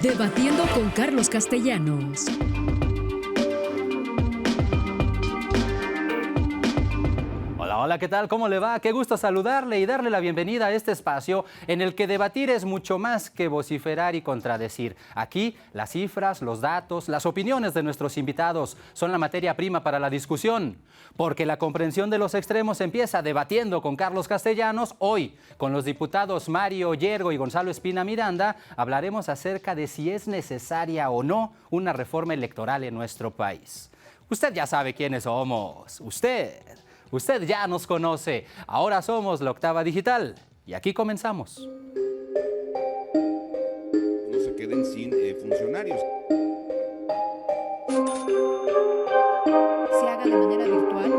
Debatiendo con Carlos Castellanos. Hola, ¿qué tal? ¿Cómo le va? Qué gusto saludarle y darle la bienvenida a este espacio en el que debatir es mucho más que vociferar y contradecir. Aquí, las cifras, los datos, las opiniones de nuestros invitados son la materia prima para la discusión. Porque la comprensión de los extremos empieza debatiendo con Carlos Castellanos. Hoy, con los diputados Mario Yergo y Gonzalo Espina Miranda, hablaremos acerca de si es necesaria o no una reforma electoral en nuestro país. Usted ya sabe quiénes somos. Usted ya nos conoce. Ahora somos La Octava Digital. Y aquí comenzamos. No se queden sin funcionarios. Se haga de manera virtual.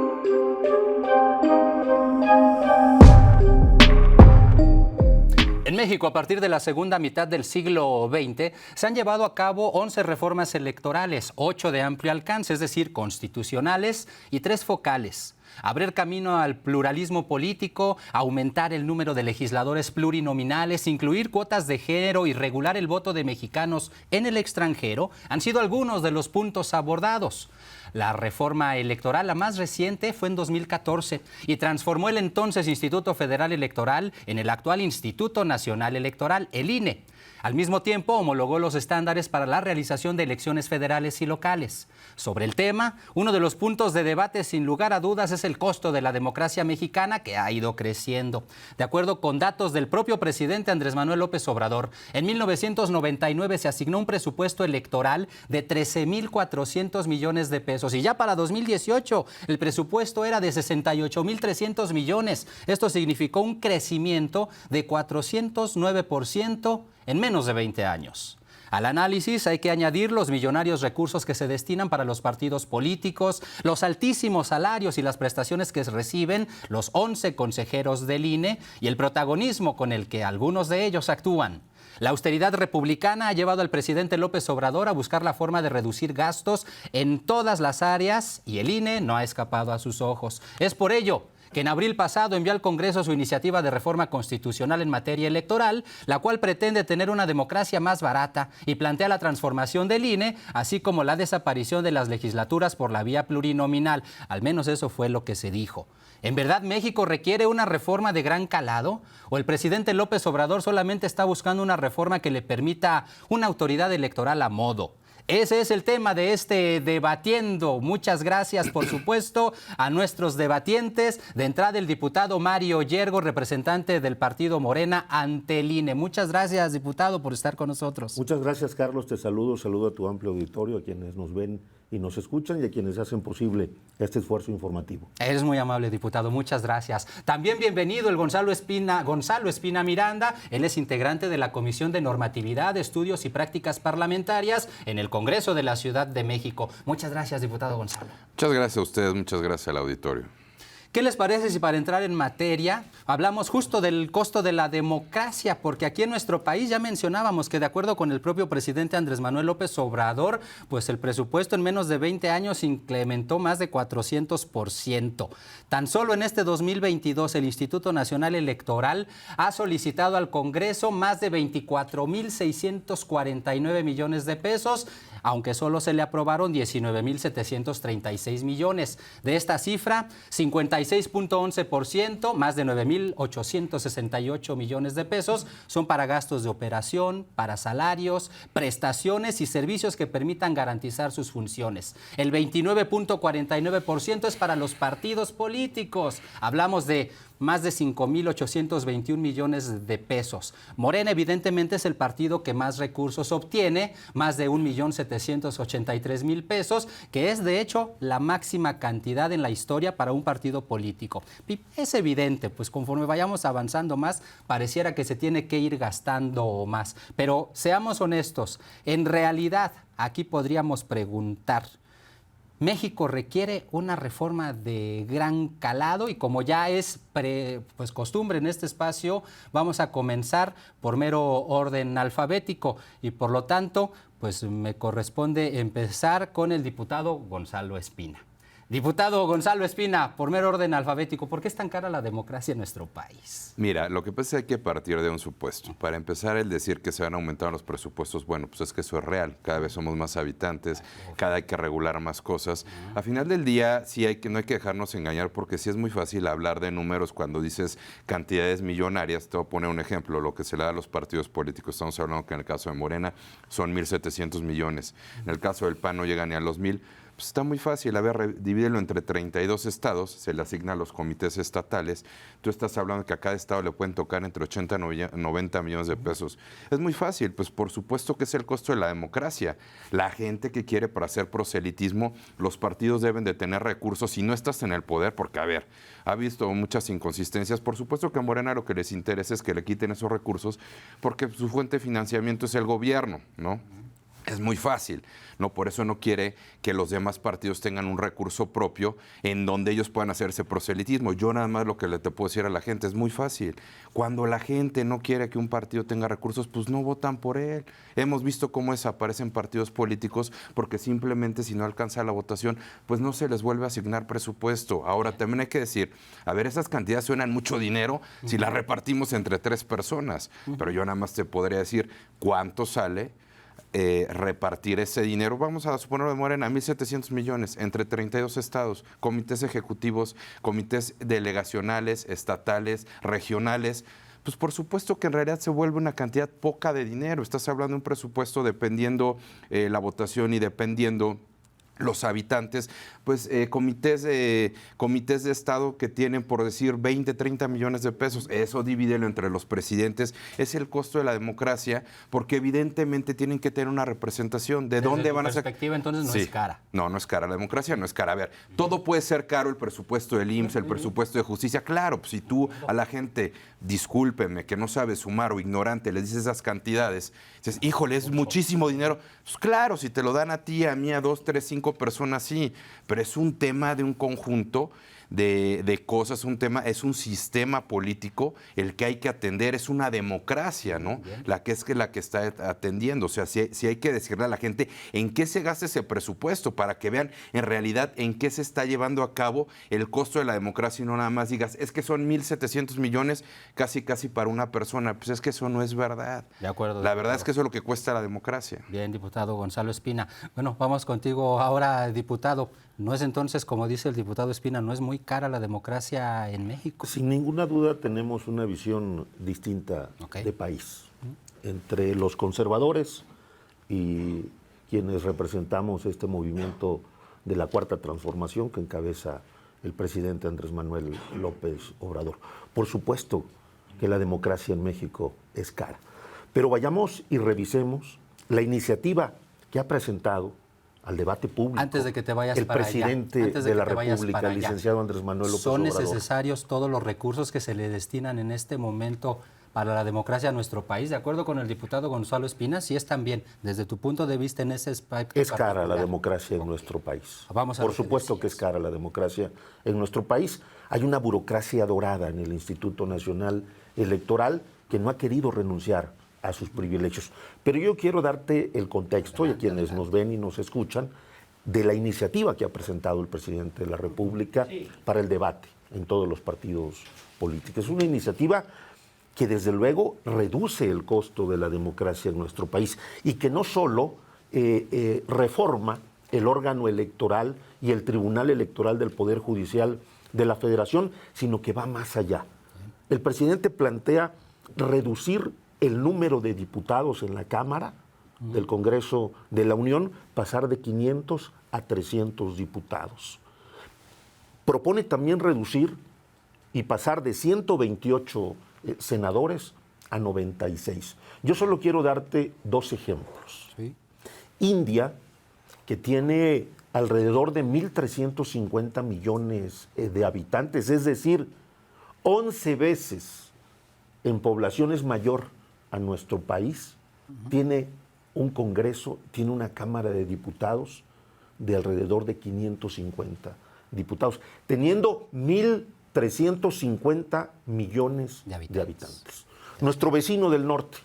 En México, a partir de la segunda mitad del siglo XX, se han llevado a cabo 11 reformas electorales, 8 de amplio alcance, es decir, constitucionales, y 3 focales. Abrir camino al pluralismo político, aumentar el número de legisladores plurinominales, incluir cuotas de género y regular el voto de mexicanos en el extranjero han sido algunos de los puntos abordados. La reforma electoral, la más reciente, fue en 2014 y transformó el entonces Instituto Federal Electoral en el actual Instituto Nacional Electoral, el INE. Al mismo tiempo, homologó los estándares para la realización de elecciones federales y locales. Sobre el tema, uno de los puntos de debate, sin lugar a dudas, es el costo de la democracia mexicana, que ha ido creciendo. De acuerdo con datos del propio presidente Andrés Manuel López Obrador, en 1999 se asignó un presupuesto electoral de 13,400 millones de pesos. Y ya para 2018, el presupuesto era de 68,300 millones. Esto significó un crecimiento de 409% en menos de 20 años. Al análisis hay que añadir los millonarios recursos que se destinan para los partidos políticos, los altísimos salarios y las prestaciones que reciben los 11 consejeros del INE y el protagonismo con el que algunos de ellos actúan. La austeridad republicana ha llevado al presidente López Obrador a buscar la forma de reducir gastos en todas las áreas y el INE no ha escapado a sus ojos. Es por ello que en abril pasado envió al Congreso su iniciativa de reforma constitucional en materia electoral, la cual pretende tener una democracia más barata y plantea la transformación del INE, así como la desaparición de las legislaturas por la vía plurinominal. Al menos eso fue lo que se dijo. ¿En verdad México requiere una reforma de gran calado? ¿O el presidente López Obrador solamente está buscando una reforma que le permita una autoridad electoral a modo? Ese es el tema de este Debatiendo. Muchas gracias, por supuesto, a nuestros debatientes. De entrada, el diputado Mario Yergo, representante del partido Morena ante el INE. Muchas gracias, diputado, por estar con nosotros. Muchas gracias, Carlos. Te saludo a tu amplio auditorio, a quienes nos ven y nos escuchan y a quienes hacen posible este esfuerzo informativo. Eres muy amable, diputado. Muchas gracias. También bienvenido el Gonzalo Espina Miranda. Él es integrante de la Comisión de Normatividad, Estudios y Prácticas Parlamentarias en el Congreso de la Ciudad de México. Muchas gracias, diputado Gonzalo. Muchas gracias a ustedes, muchas gracias al auditorio. ¿Qué les parece si para entrar en materia hablamos justo del costo de la democracia? Porque aquí en nuestro país ya mencionábamos que de acuerdo con el propio presidente Andrés Manuel López Obrador, pues el presupuesto en menos de 20 años incrementó más de 400%. Tan solo en este 2022 el Instituto Nacional Electoral ha solicitado al Congreso más de 24,649 millones de pesos, aunque solo se le aprobaron 19,736 millones. De esta cifra, 56,11%, más de 9,868 millones de pesos, son para gastos de operación, para salarios, prestaciones y servicios que permitan garantizar sus funciones. El 29,49% es para los partidos políticos. Hablamos de más de 5,821 millones de pesos. Morena evidentemente es el partido que más recursos obtiene, más de 1,783,000 pesos, que es de hecho la máxima cantidad en la historia para un partido político. Y es evidente, pues conforme vayamos avanzando más, pareciera que se tiene que ir gastando más. Pero seamos honestos, en realidad aquí podríamos preguntar, México requiere una reforma de gran calado y como ya es costumbre en este espacio, vamos a comenzar por mero orden alfabético y por lo tanto, pues me corresponde empezar con el diputado Gonzalo Espina. Diputado Gonzalo Espina, por mero orden alfabético, ¿por qué es tan cara la democracia en nuestro país? Mira, lo que pasa es que hay que partir de un supuesto. Para empezar, el decir que se van a aumentar los presupuestos, bueno, pues es que eso es real. Cada vez somos más habitantes, cada vez hay que regular más cosas. A final del día, no hay que dejarnos engañar, porque sí es muy fácil hablar de números cuando dices cantidades millonarias. Te voy a poner un ejemplo, lo que se le da a los partidos políticos. Estamos hablando que en el caso de Morena son 1.700 millones. En el caso del PAN no llega ni a los 1.000. Pues está muy fácil, a ver, divídelo entre 32 estados, se le asigna a los comités estatales. Tú estás hablando que a cada estado le pueden tocar entre 80 y 90 millones de pesos. Es muy fácil, pues por supuesto que es el costo de la democracia. La gente que quiere para hacer proselitismo, los partidos deben de tener recursos si no estás en el poder, porque a ver, ha visto muchas inconsistencias. Por supuesto que a Morena lo que les interesa es que le quiten esos recursos, porque su fuente de financiamiento es el gobierno, ¿no? Es muy fácil, ¿no? Por eso no quiere que los demás partidos tengan un recurso propio en donde ellos puedan hacer ese proselitismo. Yo nada más lo que te puedo decir a la gente es muy fácil. Cuando la gente no quiere que un partido tenga recursos, pues no votan por él. Hemos visto cómo desaparecen partidos políticos porque simplemente si no alcanza la votación, pues no se les vuelve a asignar presupuesto. Ahora, también hay que decir, a ver, esas cantidades suenan mucho dinero si las repartimos entre 3 personas, pero yo nada más te podría decir cuánto sale repartir ese dinero. Vamos a suponer de Morena, 1.700 millones entre 32 estados, comités ejecutivos, comités delegacionales, estatales, regionales. Pues por supuesto que en realidad se vuelve una cantidad poca de dinero. Estás hablando de un presupuesto dependiendo la votación y dependiendo los habitantes, pues comités de Estado que tienen, por decir, 20, 30 millones de pesos. Eso divídelo entre los presidentes. Es el costo de la democracia, porque evidentemente tienen que tener una representación. ¿De dónde van a sacar? Perspectiva, entonces no es cara. No, no es cara. La democracia no es cara. A ver, todo puede ser caro, el presupuesto del IMSS, el presupuesto de justicia. Claro, pues si tú a la gente, discúlpeme, que no sabe sumar o ignorante, le dices esas cantidades, dices, híjole, es muchísimo dinero. Pues claro, si te lo dan a ti, a mí, a 2, 3, 5 personas, sí, pero es un tema de un conjunto de cosas, es un sistema político el que hay que atender, es una democracia, ¿no? La que está atendiendo. O sea, sí hay que decirle a la gente en qué se gasta ese presupuesto para que vean en realidad en qué se está llevando a cabo el costo de la democracia y no nada más digas, es que son 1.700 millones casi para una persona. Pues es que eso no es verdad. De acuerdo. La verdad es que eso es lo que cuesta la democracia. Bien, diputado Gonzalo Espina. Bueno, vamos contigo ahora, diputado. ¿No es entonces, como dice el diputado Espina, no es muy cara la democracia en México? Sin ninguna duda tenemos una visión distinta de país. Entre los conservadores y quienes representamos este movimiento de la Cuarta Transformación que encabeza el presidente Andrés Manuel López Obrador. Por supuesto que la democracia en México es cara. Pero vayamos y revisemos la iniciativa que ha presentado al debate público. Antes de que te vayas el para presidente allá. de la República, el licenciado Andrés Manuel López Obrador. ¿Son necesarios todos los recursos que se le destinan en este momento para la democracia a nuestro país? De acuerdo con el diputado Gonzalo Espina, sí es también, desde tu punto de vista en ese aspecto. Es cara la democracia en nuestro país. Por supuesto que es cara la democracia en nuestro país. Hay una burocracia dorada en el Instituto Nacional Electoral que no ha querido renunciar a sus privilegios. Pero yo quiero darte el contexto, y a quienes nos ven y nos escuchan, de la iniciativa que ha presentado el presidente de la República para el debate en todos los partidos políticos. Es una iniciativa que desde luego reduce el costo de la democracia en nuestro país y que no solo reforma el órgano electoral y el Tribunal Electoral del Poder Judicial de la Federación, sino que va más allá. El presidente plantea reducir el número de diputados en la Cámara del Congreso de la Unión, pasar de 500 a 300 diputados. Propone también reducir y pasar de 128 senadores a 96. Yo solo quiero darte 2 ejemplos. ¿Sí? India, que tiene alrededor de 1.350 millones de habitantes, es decir, 11 veces en población es mayor a nuestro país, tiene un Congreso, tiene una Cámara de Diputados de alrededor de 550 diputados, teniendo 1.350 millones de habitantes. Nuestro vecino del norte,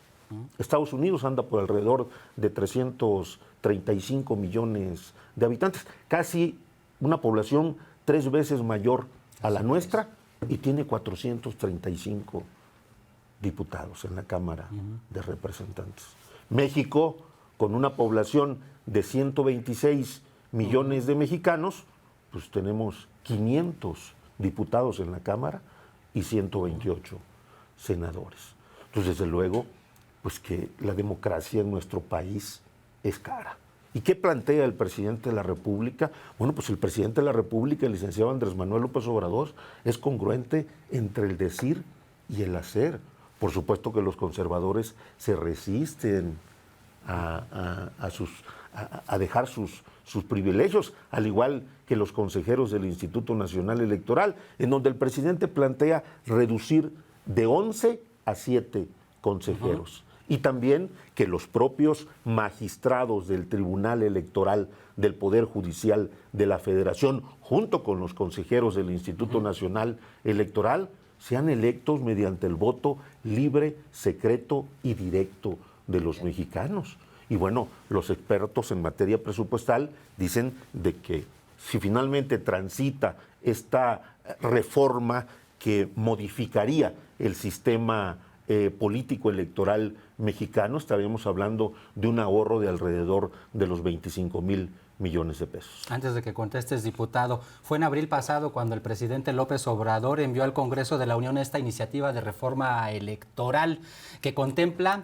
Estados Unidos, anda por alrededor de 335 millones de habitantes, casi una población 3 veces mayor a la nuestra y tiene 435 diputados en la Cámara de Representantes. México, con una población de 126 millones de mexicanos, pues tenemos 500 diputados en la Cámara y 128 senadores. Entonces, desde luego, pues que la democracia en nuestro país es cara. ¿Y qué plantea el presidente de la República? Bueno, pues el presidente de la República, el licenciado Andrés Manuel López Obrador, es congruente entre el decir y el hacer. Por supuesto que los conservadores se resisten a dejar sus privilegios, al igual que los consejeros del Instituto Nacional Electoral, en donde el presidente plantea reducir de 11 a 7 consejeros. Y también que los propios magistrados del Tribunal Electoral del Poder Judicial de la Federación, junto con los consejeros del Instituto Nacional Electoral, sean electos mediante el voto libre, secreto y directo de los mexicanos. Y bueno, los expertos en materia presupuestal dicen de que si finalmente transita esta reforma que modificaría el sistema político electoral mexicano, estaríamos hablando de un ahorro de alrededor de los 25,000 millones de pesos. Antes de que contestes, diputado, fue en abril pasado cuando el presidente López Obrador envió al Congreso de la Unión esta iniciativa de reforma electoral que contempla,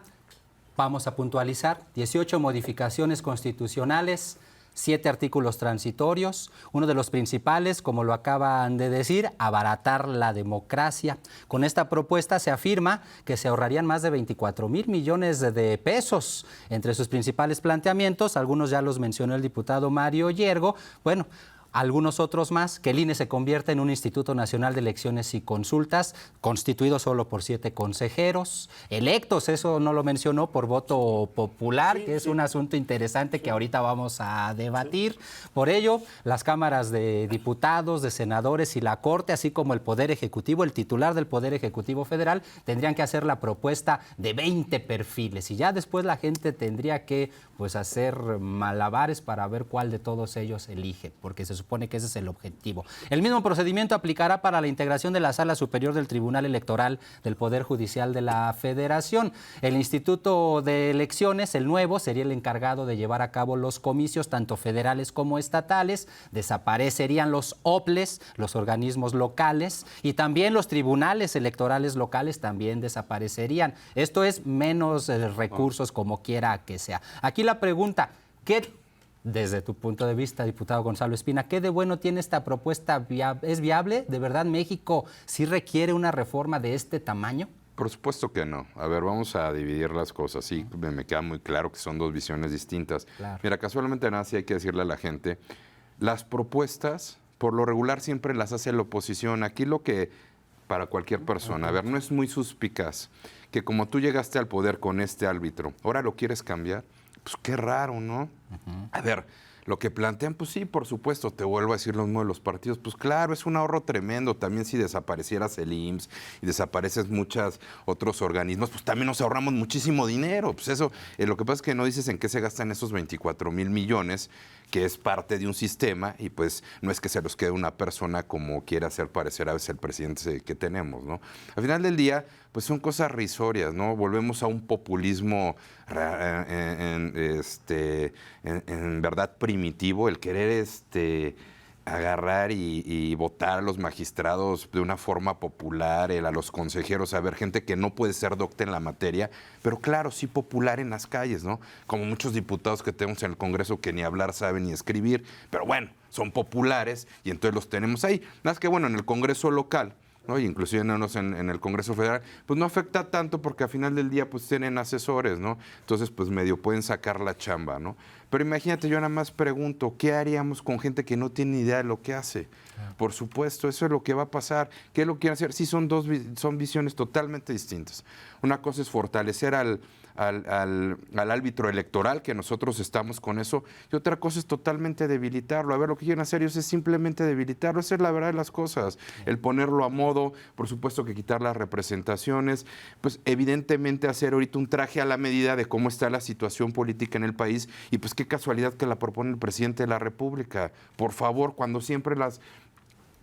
vamos a puntualizar, 18 modificaciones constitucionales, 7 artículos transitorios. Uno de los principales, como lo acaban de decir, abaratar la democracia. Con esta propuesta se afirma que se ahorrarían más de 24,000 millones de pesos. Entre sus principales planteamientos, algunos ya los mencionó el diputado Mario Yergo, bueno, algunos otros más, que el INE se convierta en un Instituto Nacional de Elecciones y Consultas, constituido solo por 7 consejeros, electos, eso no lo mencionó, por voto popular, que es un asunto interesante que ahorita vamos a debatir. Por ello, las cámaras de diputados, de senadores y la Corte, así como el Poder Ejecutivo, el titular del Poder Ejecutivo Federal, tendrían que hacer la propuesta de 20 perfiles y ya después la gente tendría que hacer malabares para ver cuál de todos ellos elige, porque se supone que ese es el objetivo. El mismo procedimiento aplicará para la integración de la Sala Superior del Tribunal Electoral del Poder Judicial de la Federación. El Instituto de Elecciones, el nuevo, sería el encargado de llevar a cabo los comicios, tanto federales como estatales. Desaparecerían los OPLES, los organismos locales, y también los tribunales electorales locales también desaparecerían. Esto es menos recursos como quiera que sea. Aquí la pregunta, ¿qué, desde tu punto de vista, diputado Gonzalo Espina, qué de bueno tiene esta propuesta? ¿Es viable? ¿De verdad México sí requiere una reforma de este tamaño? Por supuesto que no. A ver, vamos a dividir las cosas. Sí, me queda muy claro que son dos visiones distintas. Claro. Mira, casualmente nada, sí hay que decirle a la gente, las propuestas, por lo regular, siempre las hace la oposición. Aquí lo que, para cualquier persona, a ver, no es muy suspicaz que como tú llegaste al poder con este árbitro, ¿ahora lo quieres cambiar? Pues qué raro, ¿no? A ver, lo que plantean, pues sí, por supuesto, te vuelvo a decir lo mismo de los partidos, pues claro, es un ahorro tremendo. También si desaparecieras el IMSS y desapareces muchos otros organismos, pues también nos ahorramos muchísimo dinero. Pues eso, lo que pasa es que no dices en qué se gastan esos 24,000 millones, que es parte de un sistema, y pues no es que se los quede una persona como quiere hacer parecer a veces el presidente que tenemos, ¿no? Al final del día, pues son cosas risorias, ¿no? Volvemos a un populismo en verdad primitivo, el querer agarrar y votar a los magistrados de una forma popular, a los consejeros, a ver, gente que no puede ser docta en la materia, pero claro, sí popular en las calles, ¿no? Como muchos diputados que tenemos en el Congreso que ni hablar saben ni escribir, pero bueno, son populares y entonces los tenemos ahí. Nada más que bueno, en el Congreso local, ¿no? Y inclusive en el Congreso Federal, pues no afecta tanto porque al final del día pues tienen asesores, ¿no? Entonces pues medio pueden sacar la chamba, ¿no? Pero imagínate, yo nada más pregunto, ¿qué haríamos con gente que no tiene ni idea de lo que hace? Por supuesto, eso es lo que va a pasar. ¿Qué es lo que quieren hacer? Sí, son visiones totalmente distintas. Una cosa es fortalecer al al árbitro electoral, que nosotros estamos con eso, y otra cosa es totalmente debilitarlo. A ver, lo que quieren hacer ellos es simplemente debilitarlo. Esa es la verdad de las cosas. El ponerlo a modo, por supuesto que quitar las representaciones, pues evidentemente hacer ahorita un traje a la medida de cómo está la situación política en el país, y pues qué casualidad que la propone el presidente de la República. Por favor, cuando siempre las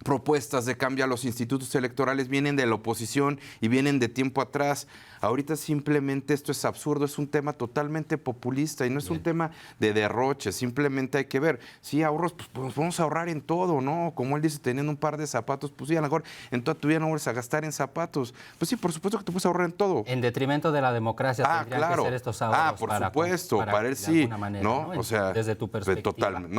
propuestas de cambio a los institutos electorales vienen de la oposición y vienen de tiempo atrás. Ahorita simplemente esto es absurdo, es un tema totalmente populista y no es un tema de derroche, simplemente hay que ver. Sí, ahorros, pues vamos a ahorrar en todo, ¿no? Como él dice, teniendo un par de zapatos, pues sí, a lo mejor en toda tu vida no vas a gastar en zapatos. Pues sí, por supuesto que te puedes ahorrar en todo. En detrimento de la democracia tendrían que ser estos ahorros. Por supuesto, para él sí, manera, ¿no? O sea, desde tu perspectiva.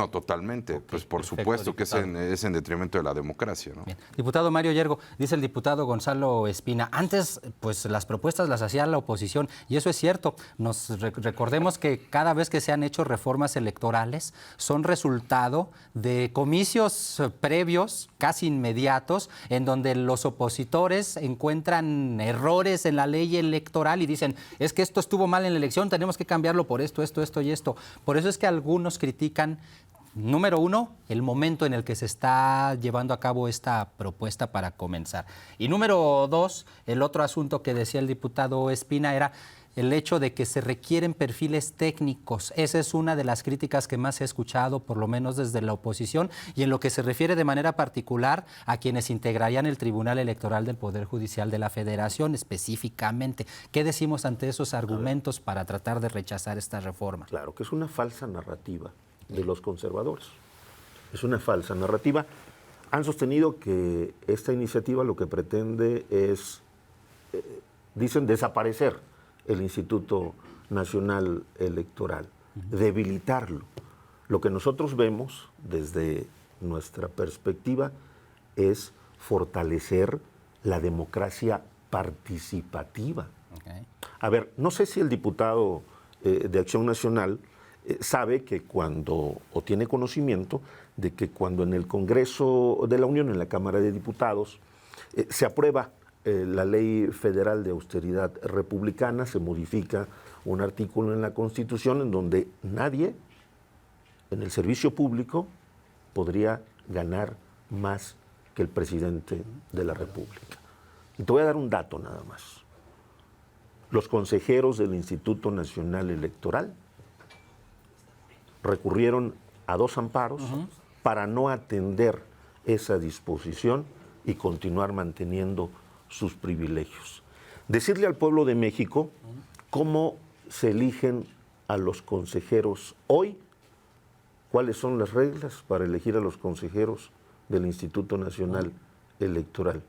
Totalmente. Okay, pues por perfecto, supuesto diputado. que es en detrimento de la democracia, ¿no? Bien. Diputado Mario Yergo, dice el diputado Gonzalo Espina, antes pues las propuestas las hacía la oposición y eso es cierto. Recordemos que cada vez que se han hecho reformas electorales son resultado de comicios previos, casi inmediatos, en donde los opositores encuentran errores en la ley electoral y dicen, es que esto estuvo mal en la elección, tenemos que cambiarlo por esto y esto. Por eso es que algunos critican, número uno, el momento en el que se está llevando a cabo esta propuesta para comenzar. Y número dos, el otro asunto que decía el diputado Espina era el hecho de que se requieren perfiles técnicos. Esa es una de las críticas que más he escuchado, por lo menos desde la oposición, y en lo que se refiere de manera particular a quienes integrarían el Tribunal Electoral del Poder Judicial de la Federación específicamente. ¿Qué decimos ante esos argumentos para tratar de rechazar esta reforma? Claro, que es una falsa narrativa de los conservadores. Es una falsa narrativa. Han sostenido que esta iniciativa lo que pretende es, dicen, desaparecer el Instituto Nacional Electoral, debilitarlo. Lo que nosotros vemos desde nuestra perspectiva es fortalecer la democracia participativa. Okay. A ver, no sé si el diputado de Acción Nacional sabe que cuando, o tiene conocimiento de que cuando en el Congreso de la Unión, en la Cámara de Diputados, se aprueba la Ley Federal de Austeridad Republicana, se modifica un artículo en la Constitución en donde nadie en el servicio público podría ganar más que el presidente de la República. Y te voy a dar un dato nada más. Los consejeros del Instituto Nacional Electoral recurrieron a 2 amparos para no atender esa disposición y continuar manteniendo sus privilegios. Decirle al pueblo de México cómo se eligen a los consejeros hoy, cuáles son las reglas para elegir a los consejeros del Instituto Nacional Electoral.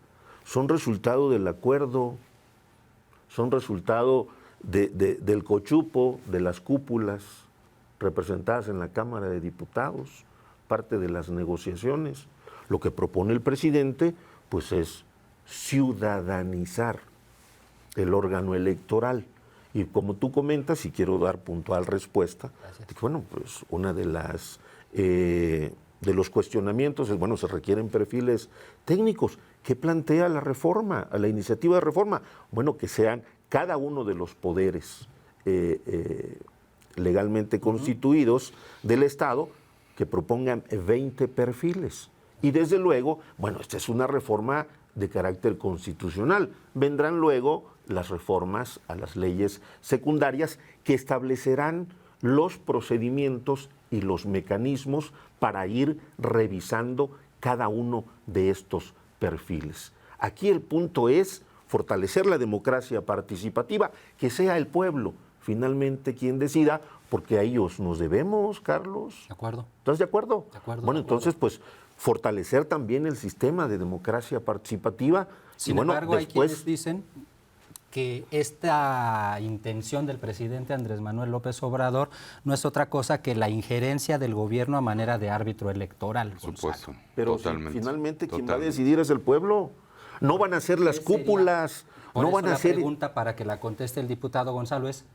Son resultado del acuerdo, son resultado del cochupo, de las cúpulas representadas en la Cámara de Diputados, parte de las negociaciones. Lo que propone el presidente, pues es ciudadanizar el órgano electoral. Y como tú comentas, y quiero dar puntual respuesta, bueno, pues una de las de los cuestionamientos es, bueno, se requieren perfiles técnicos. ¿Qué plantea la reforma, la iniciativa de reforma? Bueno, que sean cada uno de los poderes legalmente constituidos del Estado que propongan 20 perfiles. Y desde luego, bueno, esta es una reforma de carácter constitucional. Vendrán luego las reformas a las leyes secundarias que establecerán los procedimientos y los mecanismos para ir revisando cada uno de estos perfiles. Aquí el punto es fortalecer la democracia participativa, que sea el pueblo finalmente quien decida, porque a ellos nos debemos, Carlos. De acuerdo. ¿Estás de acuerdo? De acuerdo. Bueno, entonces, pues, fortalecer también el sistema de democracia participativa. Sin embargo, hay quienes dicen que esta intención del presidente Andrés Manuel López Obrador no es otra cosa que la injerencia del gobierno a manera de árbitro electoral. Por supuesto. Pero finalmente quien va a decidir es el pueblo. No van a ser las cúpulas. Por no eso van a la ser. Pregunta para que la conteste el diputado Gonzalo es: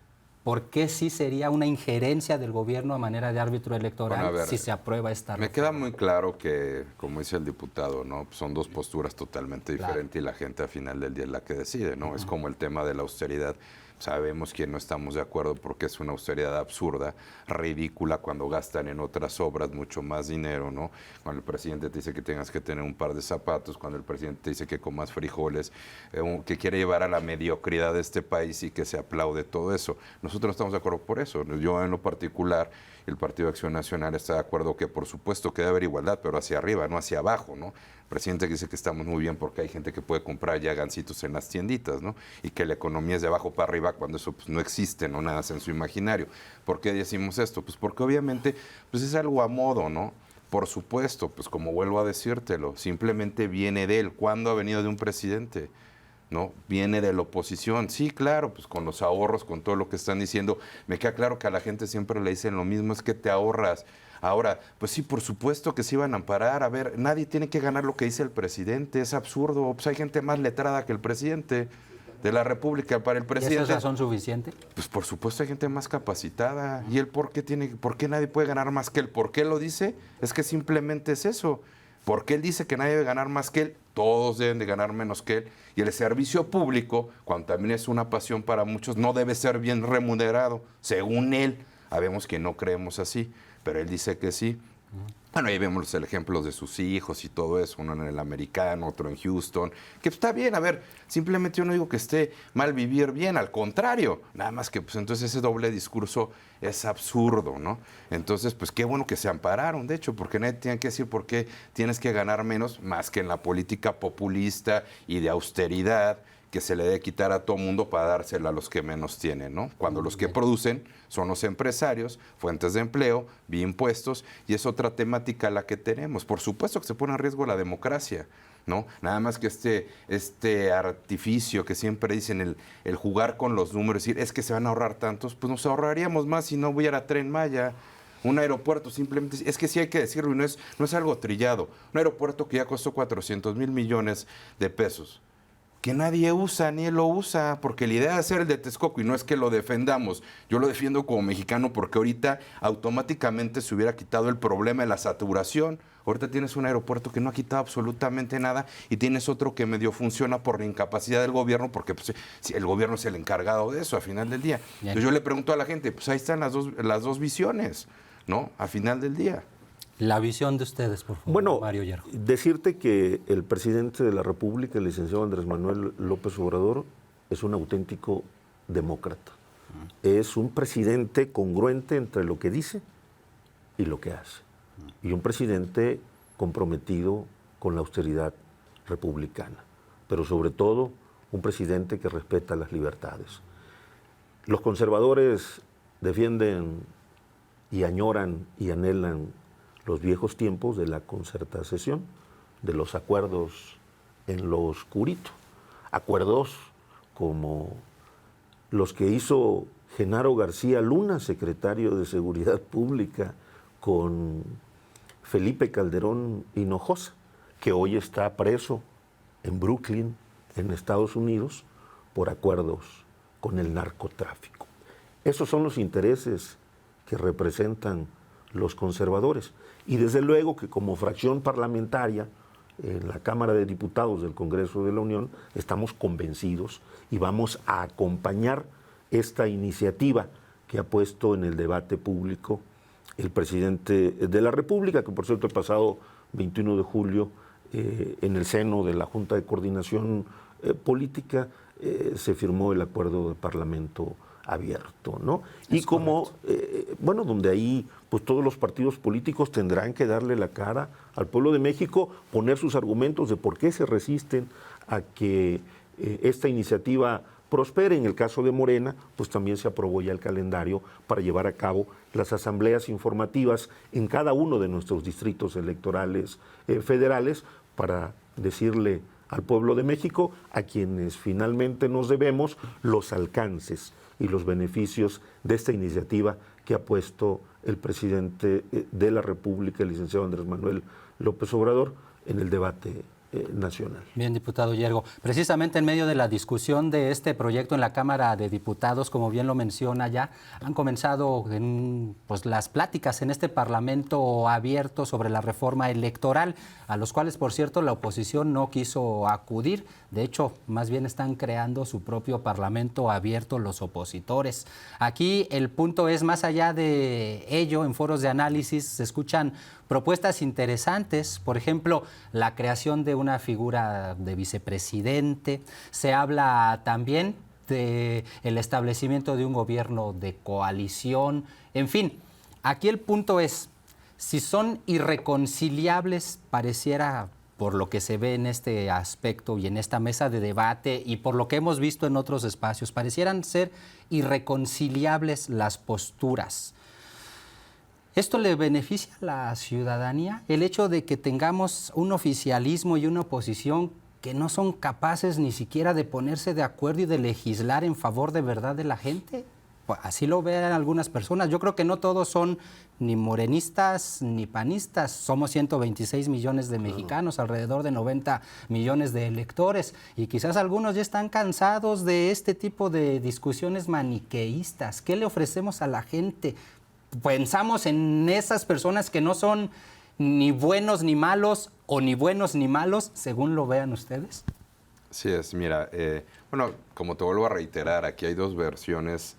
¿por qué sí sería una injerencia del gobierno a manera de árbitro electoral, bueno, a ver, si se aprueba esta reforma? Me queda muy claro que, como dice el diputado, ¿no? Son dos posturas totalmente diferentes, claro, y la gente al final del día es la que decide, ¿no? Es como el tema de la austeridad. Sabemos que no estamos de acuerdo porque es una austeridad absurda, ridícula, cuando gastan en otras obras mucho más dinero, ¿no? Cuando el presidente te dice que tengas que tener un par de zapatos, cuando el presidente te dice que comas frijoles, que quiere llevar a la mediocridad de este país y que se aplaude todo eso. Nosotros no estamos de acuerdo por eso. Yo en lo particular, el Partido de Acción Nacional está de acuerdo que por supuesto que debe haber igualdad, pero hacia arriba, no hacia abajo, ¿no? El presidente dice que estamos muy bien porque hay gente que puede comprar ya gancitos en las tienditas, ¿no? Y que la economía es de abajo para arriba cuando eso pues, no existe, no nada en su imaginario. ¿Por qué decimos esto? Pues porque obviamente pues es algo a modo, ¿no? Por supuesto, pues como vuelvo a decírtelo, simplemente viene de él. ¿Cuándo ha venido de un presidente? ¿No? Viene de la oposición. Sí, claro, pues con los ahorros, con todo lo que están diciendo. Me queda claro que a la gente siempre le dicen lo mismo, es que te ahorras. Ahora, pues sí, por supuesto que se iban a amparar. A ver, nadie tiene que ganar lo que dice el presidente, es absurdo. Pues hay gente más letrada que el presidente de la República. Para el presidente. ¿Y eso es razón suficiente? Pues por supuesto hay gente más capacitada. ¿Y él por qué nadie puede ganar más que él? ¿Por qué lo dice? Es que simplemente es eso. Porque él dice que nadie debe ganar más que él, todos deben de ganar menos que él. Y el servicio público, cuando también es una pasión para muchos, no debe ser bien remunerado, según él. Sabemos que no creemos así, pero él dice que sí. Bueno, ahí vemos los ejemplos de sus hijos y todo eso, uno en el Americano, otro en Houston, que está bien, a ver, simplemente yo no digo que esté mal vivir bien, al contrario, nada más que pues entonces ese doble discurso es absurdo, ¿no? Entonces, pues qué bueno que se ampararon, de hecho, porque nadie tiene que decir por qué tienes que ganar menos, más que en la política populista y de austeridad, que se le debe quitar a todo mundo para dársela a los que menos tienen, ¿no? Cuando los que producen son los empresarios, fuentes de empleo, vía impuestos, y es otra temática la que tenemos. Por supuesto que se pone en riesgo la democracia, ¿no? Nada más que este artificio que siempre dicen, el jugar con los números, decir, es que se van a ahorrar tantos, pues nos ahorraríamos más si no hubiera Tren Maya. Un aeropuerto simplemente, es que sí hay que decirlo, y no es algo trillado. Un aeropuerto que ya costó 400,000 millones de pesos. Que nadie usa, ni él lo usa, porque la idea de hacer el de Texcoco, y no es que lo defendamos, yo lo defiendo como mexicano porque ahorita automáticamente se hubiera quitado el problema de la saturación. Ahorita tienes un aeropuerto que no ha quitado absolutamente nada y tienes otro que medio funciona por la incapacidad del gobierno, porque pues, el gobierno es el encargado de eso a final del día. Entonces yo le pregunto a la gente, pues ahí están las dos visiones, ¿no? A final del día. La visión de ustedes, por favor, bueno, Mario Hierro. Decirte que el presidente de la República, el licenciado Andrés Manuel López Obrador, es un auténtico demócrata. Es un presidente congruente entre lo que dice y lo que hace. Y un presidente comprometido con la austeridad republicana. Pero sobre todo, un presidente que respeta las libertades. Los conservadores defienden y añoran y anhelan los viejos tiempos de la concertación, de los acuerdos en lo oscurito. Acuerdos como los que hizo Genaro García Luna, secretario de Seguridad Pública, con Felipe Calderón Hinojosa, que hoy está preso en Brooklyn, en Estados Unidos, por acuerdos con el narcotráfico. Esos son los intereses que representan los conservadores. Y desde luego que como fracción parlamentaria en la Cámara de Diputados del Congreso de la Unión estamos convencidos y vamos a acompañar esta iniciativa que ha puesto en el debate público el presidente de la República, que por cierto el pasado 21 de julio en el seno de la Junta de Coordinación Política se firmó el acuerdo de Parlamento abierto, ¿no? Y como, bueno, donde ahí pues todos los partidos políticos tendrán que darle la cara al pueblo de México, poner sus argumentos de por qué se resisten a que esta iniciativa prospere. En el caso de Morena, pues también se aprobó ya el calendario para llevar a cabo las asambleas informativas en cada uno de nuestros distritos electorales federales para decirle al pueblo de México, a quienes finalmente nos debemos, los alcances y los beneficios de esta iniciativa que ha puesto el presidente de la República, el licenciado Andrés Manuel López Obrador, en el debate nacional. Bien, diputado Yergo. Precisamente en medio de la discusión de este proyecto en la Cámara de Diputados, como bien lo menciona ya, han comenzado pues, las pláticas en este Parlamento abierto sobre la reforma electoral, a los cuales, por cierto, la oposición no quiso acudir. De hecho, más bien están creando su propio Parlamento abierto los opositores. Aquí el punto es, más allá de ello, en foros de análisis se escuchan propuestas interesantes, por ejemplo, la creación de una figura de vicepresidente. Se habla también del establecimiento de un gobierno de coalición. En fin, aquí el punto es, si son irreconciliables, pareciera, por lo que se ve en este aspecto y en esta mesa de debate y por lo que hemos visto en otros espacios, parecieran ser irreconciliables las posturas. ¿Esto le beneficia a la ciudadanía? El hecho de que tengamos un oficialismo y una oposición que no son capaces ni siquiera de ponerse de acuerdo y de legislar en favor de verdad de la gente. Pues así lo ven algunas personas. Yo creo que no todos son ni morenistas ni panistas. Somos 126 millones de mexicanos, alrededor de 90 millones de electores. Y quizás algunos ya están cansados de este tipo de discusiones maniqueístas. ¿Qué le ofrecemos a la gente? Pensamos en esas personas que no son ni buenos ni malos, o ni buenos ni malos, según lo vean ustedes. Sí es, mira, bueno, como te vuelvo a reiterar, aquí hay dos versiones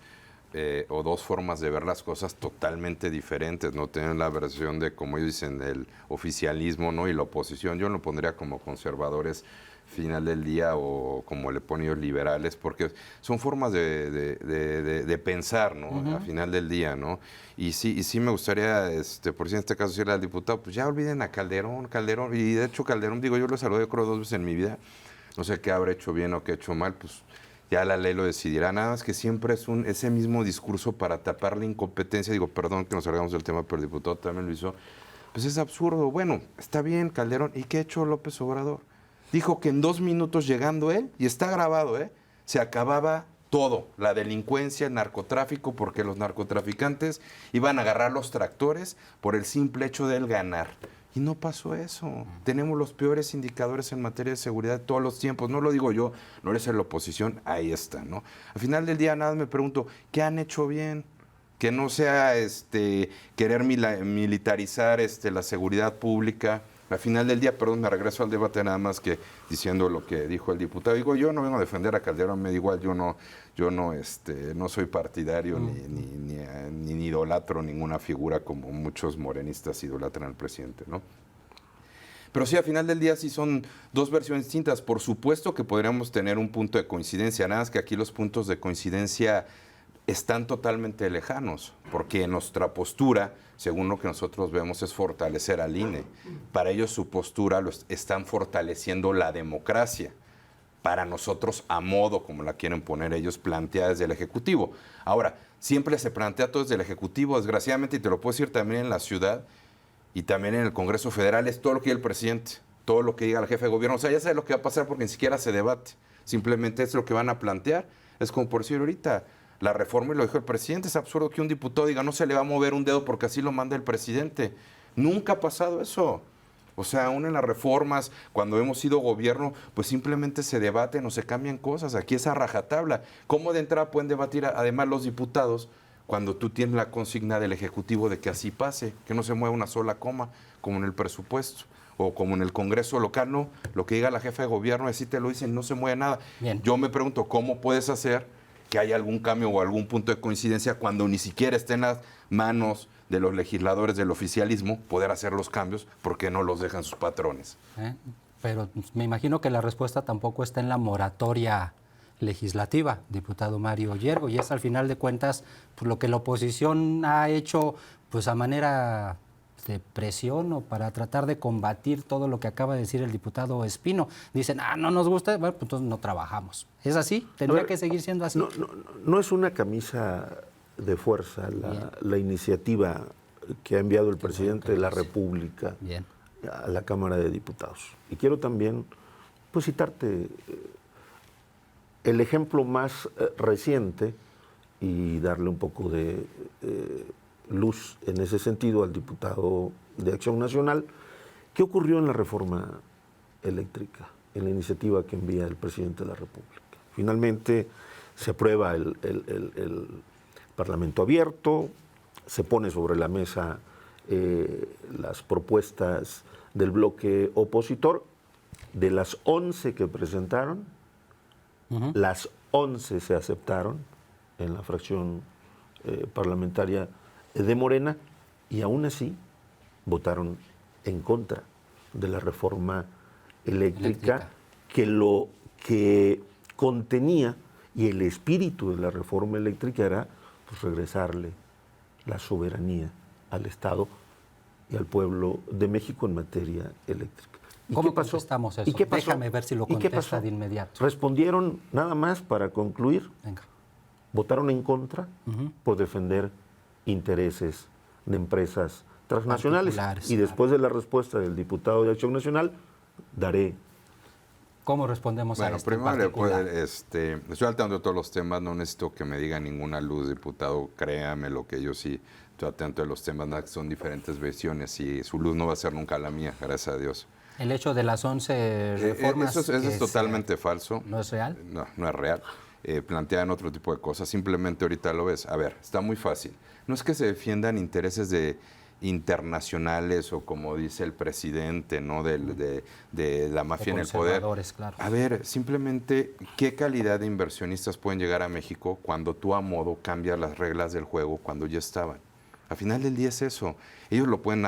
o dos formas de ver las cosas totalmente diferentes, ¿no? Tienen la versión de, como ellos dicen, el oficialismo, ¿no? Y la oposición. Yo lo pondría como conservadores final del día, o como le ponen ellos, liberales, porque son formas de pensar, ¿no? Uh-huh. A final del día, ¿no? Y sí me gustaría, por si en este caso decirle al diputado, pues ya olviden a Calderón, y de hecho Calderón, digo, yo lo saludé creo 2 veces en mi vida, no sé qué habré hecho bien o qué he hecho mal, pues ya la ley lo decidirá. Nada más que siempre es ese mismo discurso para tapar la incompetencia. Digo, perdón que nos salgamos del tema, pero el diputado también lo hizo. Pues es absurdo. Bueno, está bien, Calderón. ¿Y qué ha hecho López Obrador? Dijo que en 2 minutos llegando él, y está grabado, se acababa todo, la delincuencia, el narcotráfico, porque los narcotraficantes iban a agarrar los tractores por el simple hecho de él ganar. Y no pasó eso. Tenemos los peores indicadores en materia de seguridad de todos los tiempos. No lo digo yo, no eres en la oposición, ahí está, ¿no? Al final del día nada me pregunto, ¿qué han hecho bien? Que no sea querer militarizar la seguridad pública. Al final del día, perdón, me regreso al debate nada más que diciendo lo que dijo el diputado. Digo, yo no vengo a defender a Calderón, me da igual, yo no soy partidario ni idolatro ninguna figura como muchos morenistas idolatran al presidente, ¿no? Pero sí, al final del día sí son dos versiones distintas. Por supuesto que podríamos tener un punto de coincidencia, nada más que aquí los puntos de coincidencia están totalmente lejanos, porque nuestra postura, según lo que nosotros vemos, es fortalecer al INE. Para ellos su postura están fortaleciendo la democracia. Para nosotros, a modo, como la quieren poner ellos, planteada desde el Ejecutivo. Ahora, siempre se plantea todo desde el Ejecutivo, desgraciadamente, y te lo puedo decir también en la ciudad y también en el Congreso Federal, es todo lo que diga el presidente, todo lo que diga el jefe de gobierno. O sea, ya sabes lo que va a pasar porque ni siquiera se debate. Simplemente es lo que van a plantear. Es como por decir ahorita, la reforma, y lo dijo el presidente, es absurdo que un diputado diga no se le va a mover un dedo porque así lo manda el presidente. Nunca ha pasado eso. O sea, aún en las reformas, cuando hemos sido gobierno, pues simplemente se debaten o se cambian cosas. Aquí es a rajatabla. ¿Cómo de entrada pueden debatir además los diputados cuando tú tienes la consigna del Ejecutivo de que así pase, que no se mueva una sola coma, como en el presupuesto? O como en el Congreso local, no. Lo que diga la jefa de gobierno, así te lo dicen, no se mueve nada. Bien. Yo me pregunto, ¿cómo puedes hacer que haya algún cambio o algún punto de coincidencia cuando ni siquiera esté en las manos de los legisladores del oficialismo poder hacer los cambios porque no los dejan sus patrones? Pero me imagino que la respuesta tampoco está en la moratoria legislativa, diputado Mario Yergo, y es al final de cuentas pues, lo que la oposición ha hecho pues a manera de presión o para tratar de combatir todo lo que acaba de decir el diputado Espino. Dicen, no nos gusta, bueno, pues entonces no trabajamos. ¿Es así? ¿Tendría que seguir siendo así? No es una camisa de fuerza la iniciativa que ha enviado el presidente de la República a la Cámara de Diputados. Y quiero también pues, citarte el ejemplo más reciente y darle un poco de luz en ese sentido al diputado de Acción Nacional. ¿Qué ocurrió en la reforma eléctrica en la iniciativa que envía el presidente de la República. Finalmente se aprueba el Parlamento abierto, se pone sobre la mesa las propuestas del bloque opositor. De las 11 que presentaron, las 11 se aceptaron en la fracción parlamentaria de Morena, y aún así votaron en contra de la reforma eléctrica que lo que contenía, y el espíritu de la reforma eléctrica era pues regresarle la soberanía al Estado y al pueblo de México en materia eléctrica. ¿Y ¿Cómo qué pasó? contestamos eso? ¿Y qué pasó? Déjame ver si lo contesta de inmediato. Respondieron, nada más para concluir, votaron en contra por defender intereses de empresas transnacionales. Y después de la respuesta del diputado de Acción Nacional, daré. ¿Cómo respondemos a esto? Bueno, primero estoy al tanto de todos los temas, no necesito que me diga ninguna luz, diputado, créame lo que yo sí estoy atento de los temas, nada, que son diferentes versiones y su luz no va a ser nunca la mía, gracias a Dios. El hecho de las 11 reformas... Eso es totalmente falso. ¿No es real? No, no es real. Plantean otro tipo de cosas, simplemente ahorita lo ves. A ver, está muy fácil. No es que se defiendan intereses de internacionales o como dice el presidente, ¿no? de la mafia en el poder. Claro. A ver, simplemente, ¿qué calidad de inversionistas pueden llegar a México cuando tú a modo cambias las reglas del juego cuando ya estaban? Al final del día es eso. Ellos lo pueden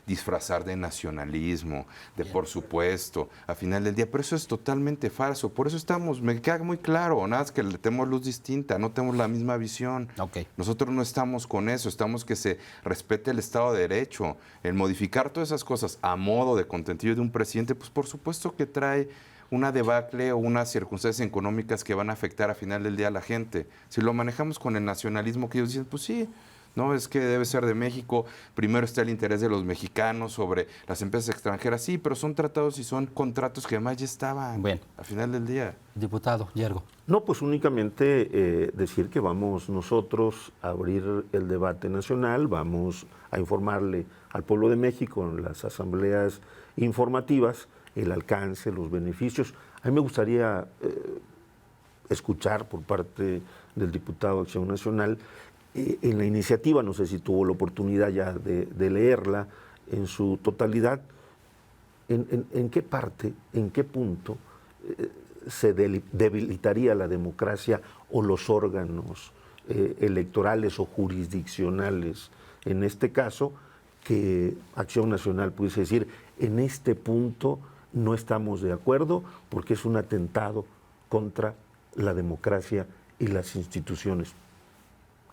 disfrazar de nacionalismo, de por supuesto, al final del día, pero eso es totalmente falso. Por eso me queda muy claro, nada más que le tenemos luz distinta, no tenemos la misma visión. Okay. Nosotros no estamos con eso, estamos que se respete el Estado de Derecho. El modificar todas esas cosas a modo de contentillo de un presidente, pues por supuesto que trae una debacle o unas circunstancias económicas que van a afectar al final del día a la gente. Si lo manejamos con el nacionalismo que ellos dicen, pues sí, no, es que debe ser de México, primero está el interés de los mexicanos sobre las empresas extranjeras, sí, pero son tratados y son contratos que además ya estaban al final del día. Diputado Yergo. No, pues únicamente decir que vamos nosotros a abrir el debate nacional, vamos a informarle al pueblo de México en las asambleas informativas el alcance, los beneficios. A mí me gustaría escuchar por parte del diputado de Acción Nacional en la iniciativa, no sé si tuvo la oportunidad ya de leerla en su totalidad, en qué parte, en qué punto se debilitaría la democracia o los órganos electorales o jurisdiccionales, en este caso, que Acción Nacional pudiese decir, en este punto no estamos de acuerdo porque es un atentado contra la democracia y las instituciones.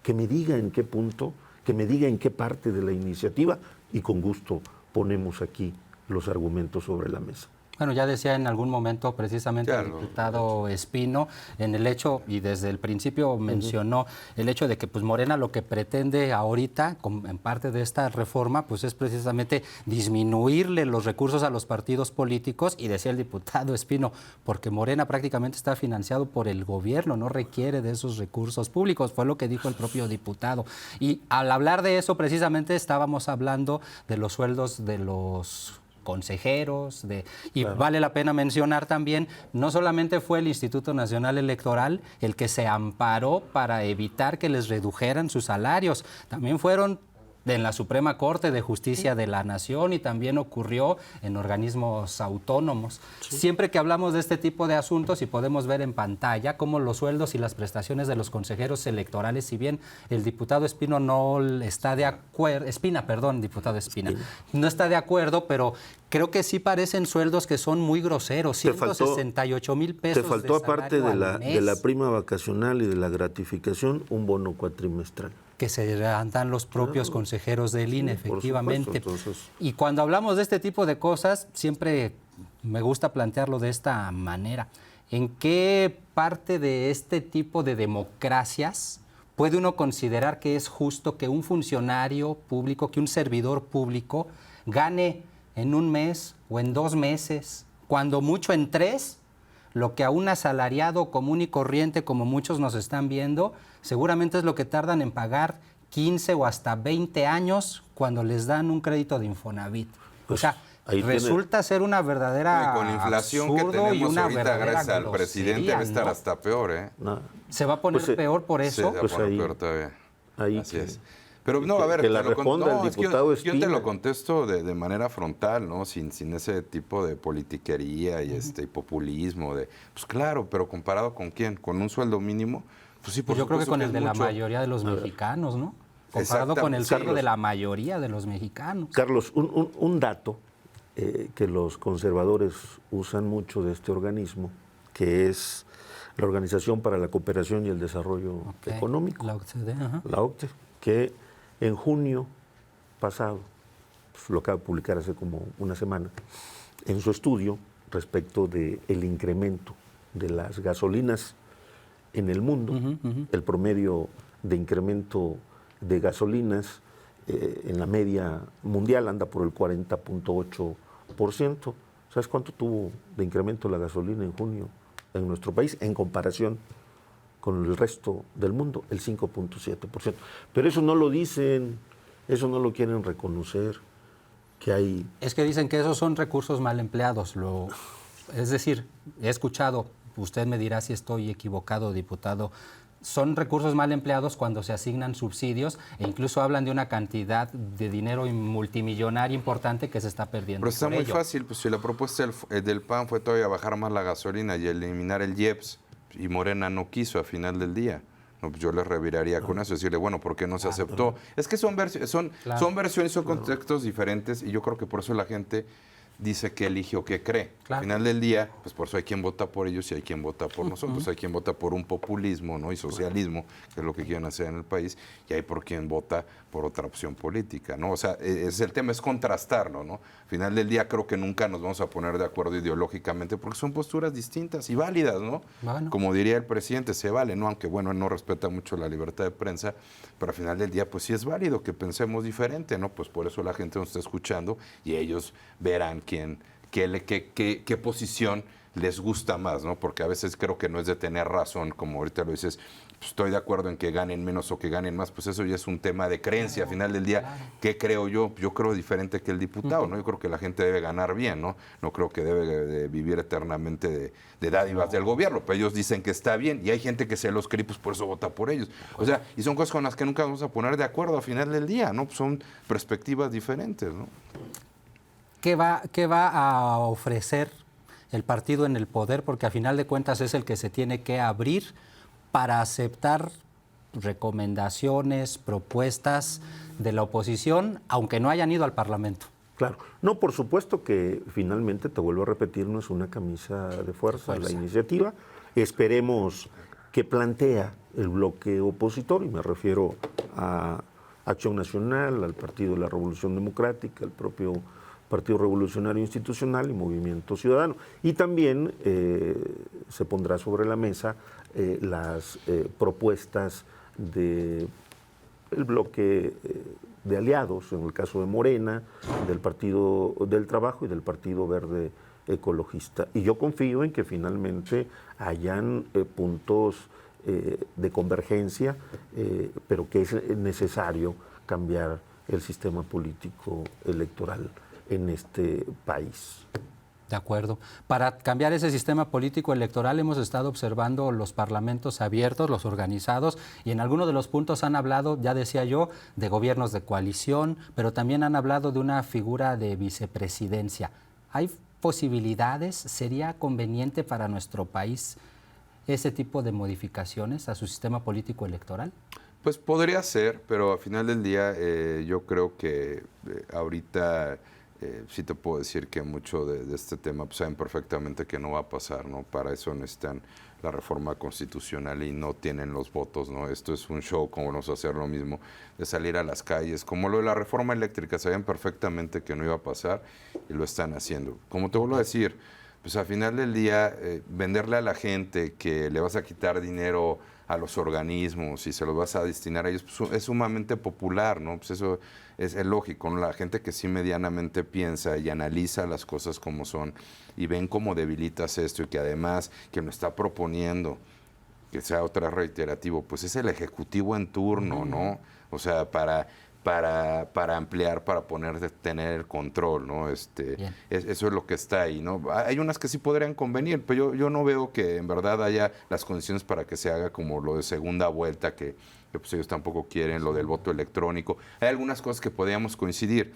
Que me diga en qué punto, que me diga en qué parte de la iniciativa y con gusto ponemos aquí los argumentos sobre la mesa. Bueno, ya decía en algún momento precisamente el diputado Espino en el hecho, y desde el principio mencionó el hecho de que pues Morena lo que pretende ahorita, en parte de esta reforma, pues es precisamente disminuirle los recursos a los partidos políticos, y decía el diputado Espino, porque Morena prácticamente está financiado por el gobierno, no requiere de esos recursos públicos, fue lo que dijo el propio diputado. Y al hablar de eso precisamente estábamos hablando de los sueldos de los consejeros, claro. Vale la pena mencionar también, no solamente fue el Instituto Nacional Electoral el que se amparó para evitar que les redujeran sus salarios, también fueron en la Suprema Corte de Justicia de la Nación y también ocurrió en organismos autónomos. Sí. Siempre que hablamos de este tipo de asuntos y podemos ver en pantalla cómo los sueldos y las prestaciones de los consejeros electorales, si bien el diputado Espino no está de acuerdo, diputado Espina, no está de acuerdo, pero creo que sí parecen sueldos que son muy groseros, 168,000 pesos. Te faltó, aparte de la prima vacacional y de la gratificación, un bono cuatrimestral. Que se dan los propios consejeros del INE, efectivamente. Y cuando hablamos de este tipo de cosas, siempre me gusta plantearlo de esta manera. ¿En qué parte de este tipo de democracias puede uno considerar que es justo que un funcionario público, que un servidor público gane en un mes o en 2 meses, cuando mucho en 3, lo que a un asalariado común y corriente, como muchos nos están viendo, seguramente es lo que tardan en pagar 15 o hasta 20 años cuando les dan un crédito de Infonavit? O sea, resulta ser una verdadera con la inflación que tenemos ahorita gracias al presidente debe estar hasta peor, ¿eh? No. ¿Se va a poner peor por eso? Se va a poner peor todavía. Así es. Pero no, a ver, que la responda el diputado yo te lo contesto de manera frontal, ¿no? Sin ese tipo de politiquería y populismo. Pues claro, pero ¿comparado con quién? ¿Con un sueldo mínimo? Pues sí, por yo creo que con que el de la mayoría de los mexicanos, ¿no? Comparado con el sueldo de la mayoría de los mexicanos. Carlos, un dato que los conservadores usan mucho de este organismo, que es la Organización para la Cooperación y el Desarrollo Económico, la OCDE, la OCDE, que en junio pasado, pues lo acaba de publicar hace como una semana, en su estudio respecto del incremento de las gasolinas en el mundo, el promedio de incremento de gasolinas en la media mundial anda por el 40.8%. ¿Sabes cuánto tuvo de incremento la gasolina en junio en nuestro país en comparación con el resto del mundo? El 5.7%. Pero eso no lo dicen, eso no lo quieren reconocer, que hay... Es que dicen que esos son recursos mal empleados. Es decir, he escuchado, usted me dirá si estoy equivocado, diputado, son recursos mal empleados cuando se asignan subsidios e incluso hablan de una cantidad de dinero multimillonaria importante que se está perdiendo. Pero está muy fácil, pues si la propuesta del PAN fue todavía bajar más la gasolina y eliminar el IEPS, y Morena no quiso a final del día. No, pues yo les reviraría con eso, decirle, bueno, ¿por qué no se aceptó? Es que son versiones, son contextos diferentes y yo creo que por eso la gente dice que elige o que cree. Al final del día, pues por eso hay quien vota por ellos y hay quien vota por nosotros. Hay quien vota por un populismo, ¿no? Y socialismo, que es lo que quieren hacer en el país, y hay por quien vota por otra opción política, ¿no? O sea, el tema es contrastarlo, ¿no? Al final del día creo que nunca nos vamos a poner de acuerdo ideológicamente porque son posturas distintas y válidas, ¿no? Bueno. Como diría el presidente, se vale, ¿no? Aunque, bueno, él no respeta mucho la libertad de prensa, pero al final del día, pues sí es válido que pensemos diferente, ¿no? Pues por eso la gente nos está escuchando y ellos verán qué posición les gusta más, ¿no? Porque a veces creo que no es de tener razón, como ahorita lo dices, pues estoy de acuerdo en que ganen menos o que ganen más, pues eso ya es un tema de creencia. Al final del día, ¿qué creo yo? Yo creo diferente que el diputado, ¿no? Yo creo que la gente debe ganar bien, ¿no? No creo que debe de vivir eternamente de dádivas del gobierno, pero ellos dicen que está bien y hay gente que se los cree, pues por eso vota por ellos. O sea, y son cosas con las que nunca vamos a poner de acuerdo al final del día, ¿no? Pues son perspectivas diferentes, ¿no? ¿Qué va a ofrecer el partido en el poder? Porque a final de cuentas es el que se tiene que abrir para aceptar recomendaciones, propuestas de la oposición, aunque no hayan ido al Parlamento. Claro. No, por supuesto que finalmente, te vuelvo a repetir, no es una camisa de fuerza la iniciativa. Esperemos que plantea el bloque opositor, y me refiero a Acción Nacional, al Partido de la Revolución Democrática, al propio Partido Revolucionario Institucional y Movimiento Ciudadano. Y también se pondrá sobre la mesa las propuestas del bloque de aliados, en el caso de Morena, del Partido del Trabajo y del Partido Verde Ecologista. Y yo confío en que finalmente hayan puntos de convergencia, pero que es necesario cambiar el sistema político electoral en este país. De acuerdo. Para cambiar ese sistema político electoral hemos estado observando los parlamentos abiertos, los organizados, y en algunos de los puntos han hablado, ya decía yo, de gobiernos de coalición, pero también han hablado de una figura de vicepresidencia. ¿Hay posibilidades? ¿Sería conveniente para nuestro país ese tipo de modificaciones a su sistema político electoral? Pues podría ser, pero al final del día yo creo que ahorita sí te puedo decir que mucho de este tema pues saben perfectamente que no va a pasar, ¿no? Para eso necesitan la reforma constitucional y no tienen los votos, ¿no? Esto es un show, como vamos a hacer lo mismo, de salir a las calles, como lo de la reforma eléctrica, sabían perfectamente que no iba a pasar y lo están haciendo. Como te vuelvo a decir, pues al final del día venderle a la gente que le vas a quitar dinero a los organismos y se los vas a destinar a ellos, pues es sumamente popular, ¿no? Pues eso es lógico, ¿no? La gente que sí medianamente piensa y analiza las cosas como son y ven cómo debilitas esto y que además quien lo está proponiendo, que sea otra reiterativo, pues es el ejecutivo en turno, ¿no? O sea, para para ampliar, para tener el control, ¿no? Eso es lo que está ahí, ¿no? Hay unas que sí podrían convenir, pero yo no veo que en verdad haya las condiciones para que se haga como lo de segunda vuelta, que pues ellos tampoco quieren, lo del voto electrónico. Hay algunas cosas que podríamos coincidir,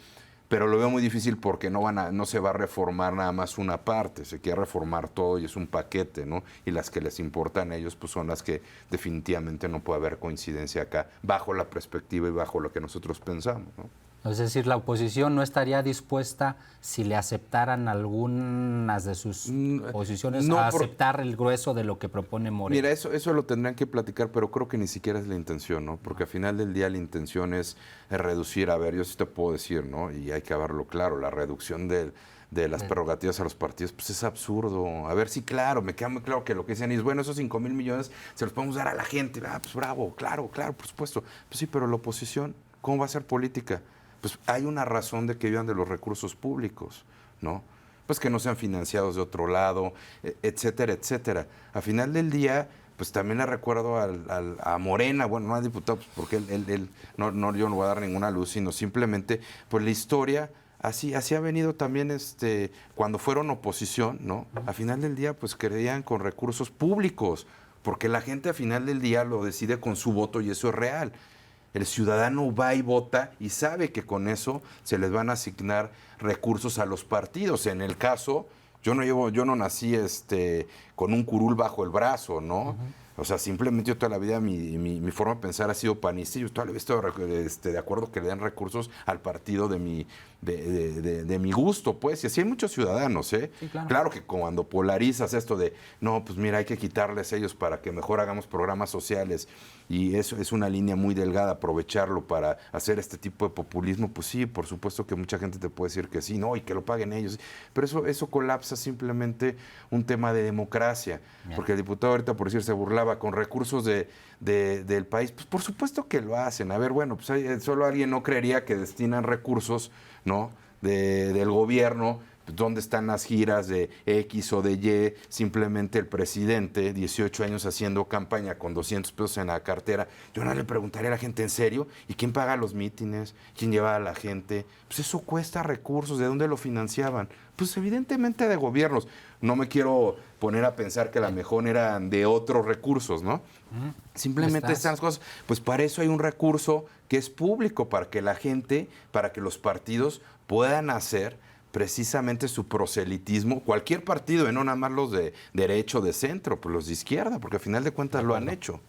pero lo veo muy difícil porque no se va a reformar nada más una parte, se quiere reformar todo y es un paquete, ¿no? Y las que les importan a ellos pues son las que definitivamente no puede haber coincidencia acá, bajo la perspectiva y bajo lo que nosotros pensamos, ¿no? Es decir, la oposición no estaría dispuesta, si le aceptaran algunas de sus posiciones, a aceptar el grueso de lo que propone Morena. Mira, eso lo tendrían que platicar, pero creo que ni siquiera es la intención, ¿no? Porque al final del día la intención es reducir, a ver, yo sí te puedo decir, ¿no? Y hay que verlo claro, la reducción de las prerrogativas a los partidos, pues es absurdo. A ver, sí, claro, me queda muy claro que lo que dicen es, bueno, esos 5,000 millones se los podemos dar a la gente. Pues bravo, claro, por supuesto. Pues sí, pero la oposición, ¿cómo va a ser política? Pues hay una razón de que vivan de los recursos públicos, ¿no? Pues que no sean financiados de otro lado, etcétera, etcétera. A final del día, pues también le recuerdo a Morena, bueno, no a diputado, pues porque él yo no voy a dar ninguna luz, sino simplemente, pues la historia, así ha venido también cuando fueron oposición, ¿no? A final del día, pues creían con recursos públicos, porque la gente a final del día lo decide con su voto y eso es real. El ciudadano va y vota y sabe que con eso se les van a asignar recursos a los partidos. En el caso, yo no nací con un curul bajo el brazo, ¿no? O sea, simplemente yo toda la vida mi forma de pensar ha sido panista y yo toda la vida he estado de acuerdo que le den recursos al partido de mi gusto, pues. Y así hay muchos ciudadanos, ¿eh? Sí, claro. Claro que cuando polarizas esto de, no, pues mira, hay que quitarles a ellos para que mejor hagamos programas sociales, y eso es una línea muy delgada, aprovecharlo para hacer este tipo de populismo, pues sí, por supuesto que mucha gente te puede decir que sí, no, y que lo paguen ellos, pero eso colapsa simplemente un tema de democracia. Bien. Porque el diputado ahorita, por decir, se burlaba con recursos del país, pues por supuesto que lo hacen. A ver, bueno, pues solo alguien no creería que destinan recursos, ¿no?, del gobierno. ¿Dónde están las giras de X o de Y? Simplemente el presidente, 18 años haciendo campaña con 200 pesos en la cartera. Yo no le preguntaría a la gente, ¿en serio? ¿Y quién paga los mítines? ¿Quién lleva a la gente? Pues eso cuesta recursos. ¿De dónde lo financiaban? Pues evidentemente de gobiernos. No me quiero poner a pensar que a lo mejor eran de otros recursos, ¿no? Simplemente estas cosas. Pues para eso hay un recurso que es público, para que la gente, para que los partidos puedan hacer precisamente su proselitismo, cualquier partido, y no nada más los de derecho, de centro, pues los de izquierda, porque al final de cuentas lo han hecho.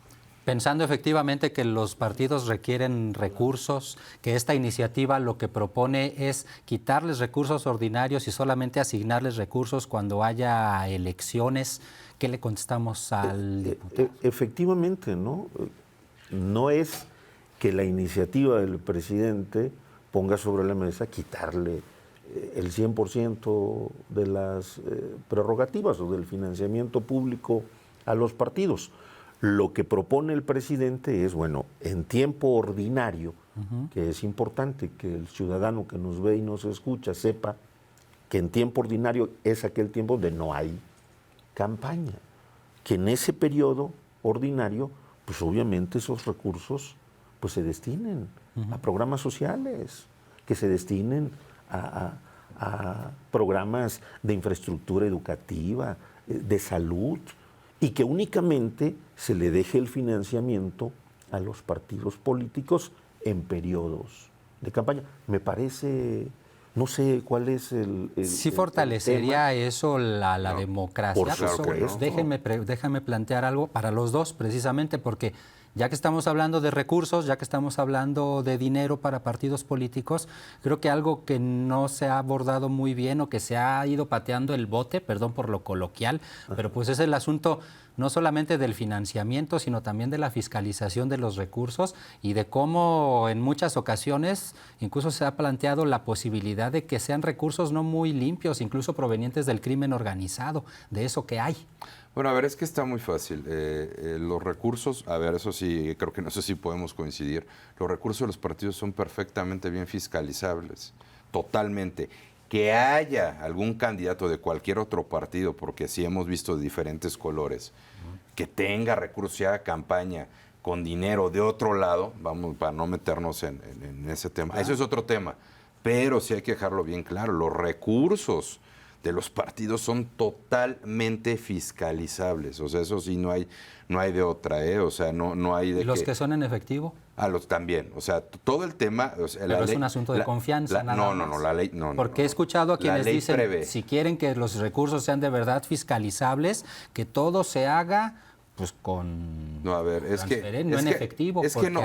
Pensando efectivamente que los partidos requieren recursos, que esta iniciativa lo que propone es quitarles recursos ordinarios y solamente asignarles recursos cuando haya elecciones, ¿qué le contestamos al diputado? Efectivamente, ¿no? No es que la iniciativa del presidente ponga sobre la mesa quitarle el 100% de las prerrogativas o del financiamiento público a los partidos. Lo que propone el presidente es, bueno, en tiempo ordinario, que es importante que el ciudadano que nos ve y nos escucha sepa que en tiempo ordinario es aquel tiempo donde no hay campaña, que en ese periodo ordinario, pues obviamente esos recursos pues se destinen a programas sociales, que se destinen a programas de infraestructura educativa, de salud, y que únicamente se le deje el financiamiento a los partidos políticos en periodos de campaña. Me parece, no sé cuál es el sí fortalecería el eso la democracia. Por supuesto. Déjame plantear algo para los dos, precisamente porque ya que estamos hablando de recursos, ya que estamos hablando de dinero para partidos políticos, creo que algo que no se ha abordado muy bien o que se ha ido pateando el bote, perdón por lo coloquial, pero pues es el asunto no solamente del financiamiento, sino también de la fiscalización de los recursos y de cómo en muchas ocasiones incluso se ha planteado la posibilidad de que sean recursos no muy limpios, incluso provenientes del crimen organizado, de eso que hay. Bueno, a ver, es que está muy fácil. Los recursos, a ver, eso sí, creo que no sé si podemos coincidir. Los recursos de los partidos son perfectamente bien fiscalizables, totalmente. Que haya algún candidato de cualquier otro partido, porque sí hemos visto de diferentes colores, que tenga recursos y haga campaña con dinero de otro lado, vamos, para no meternos en ese tema. Eso es otro tema, pero sí hay que dejarlo bien claro, los recursos de los partidos son totalmente fiscalizables, o sea, eso sí no hay de otra, o sea, no hay de ¿Los que son en efectivo? Los también, o sea, todo el tema... O sea, pero es un asunto de confianza, nada más. No, la ley... No, porque he escuchado a quienes dicen, si quieren que los recursos sean de verdad fiscalizables, que todo se haga pues con... No, a ver, es que... No en efectivo, es que no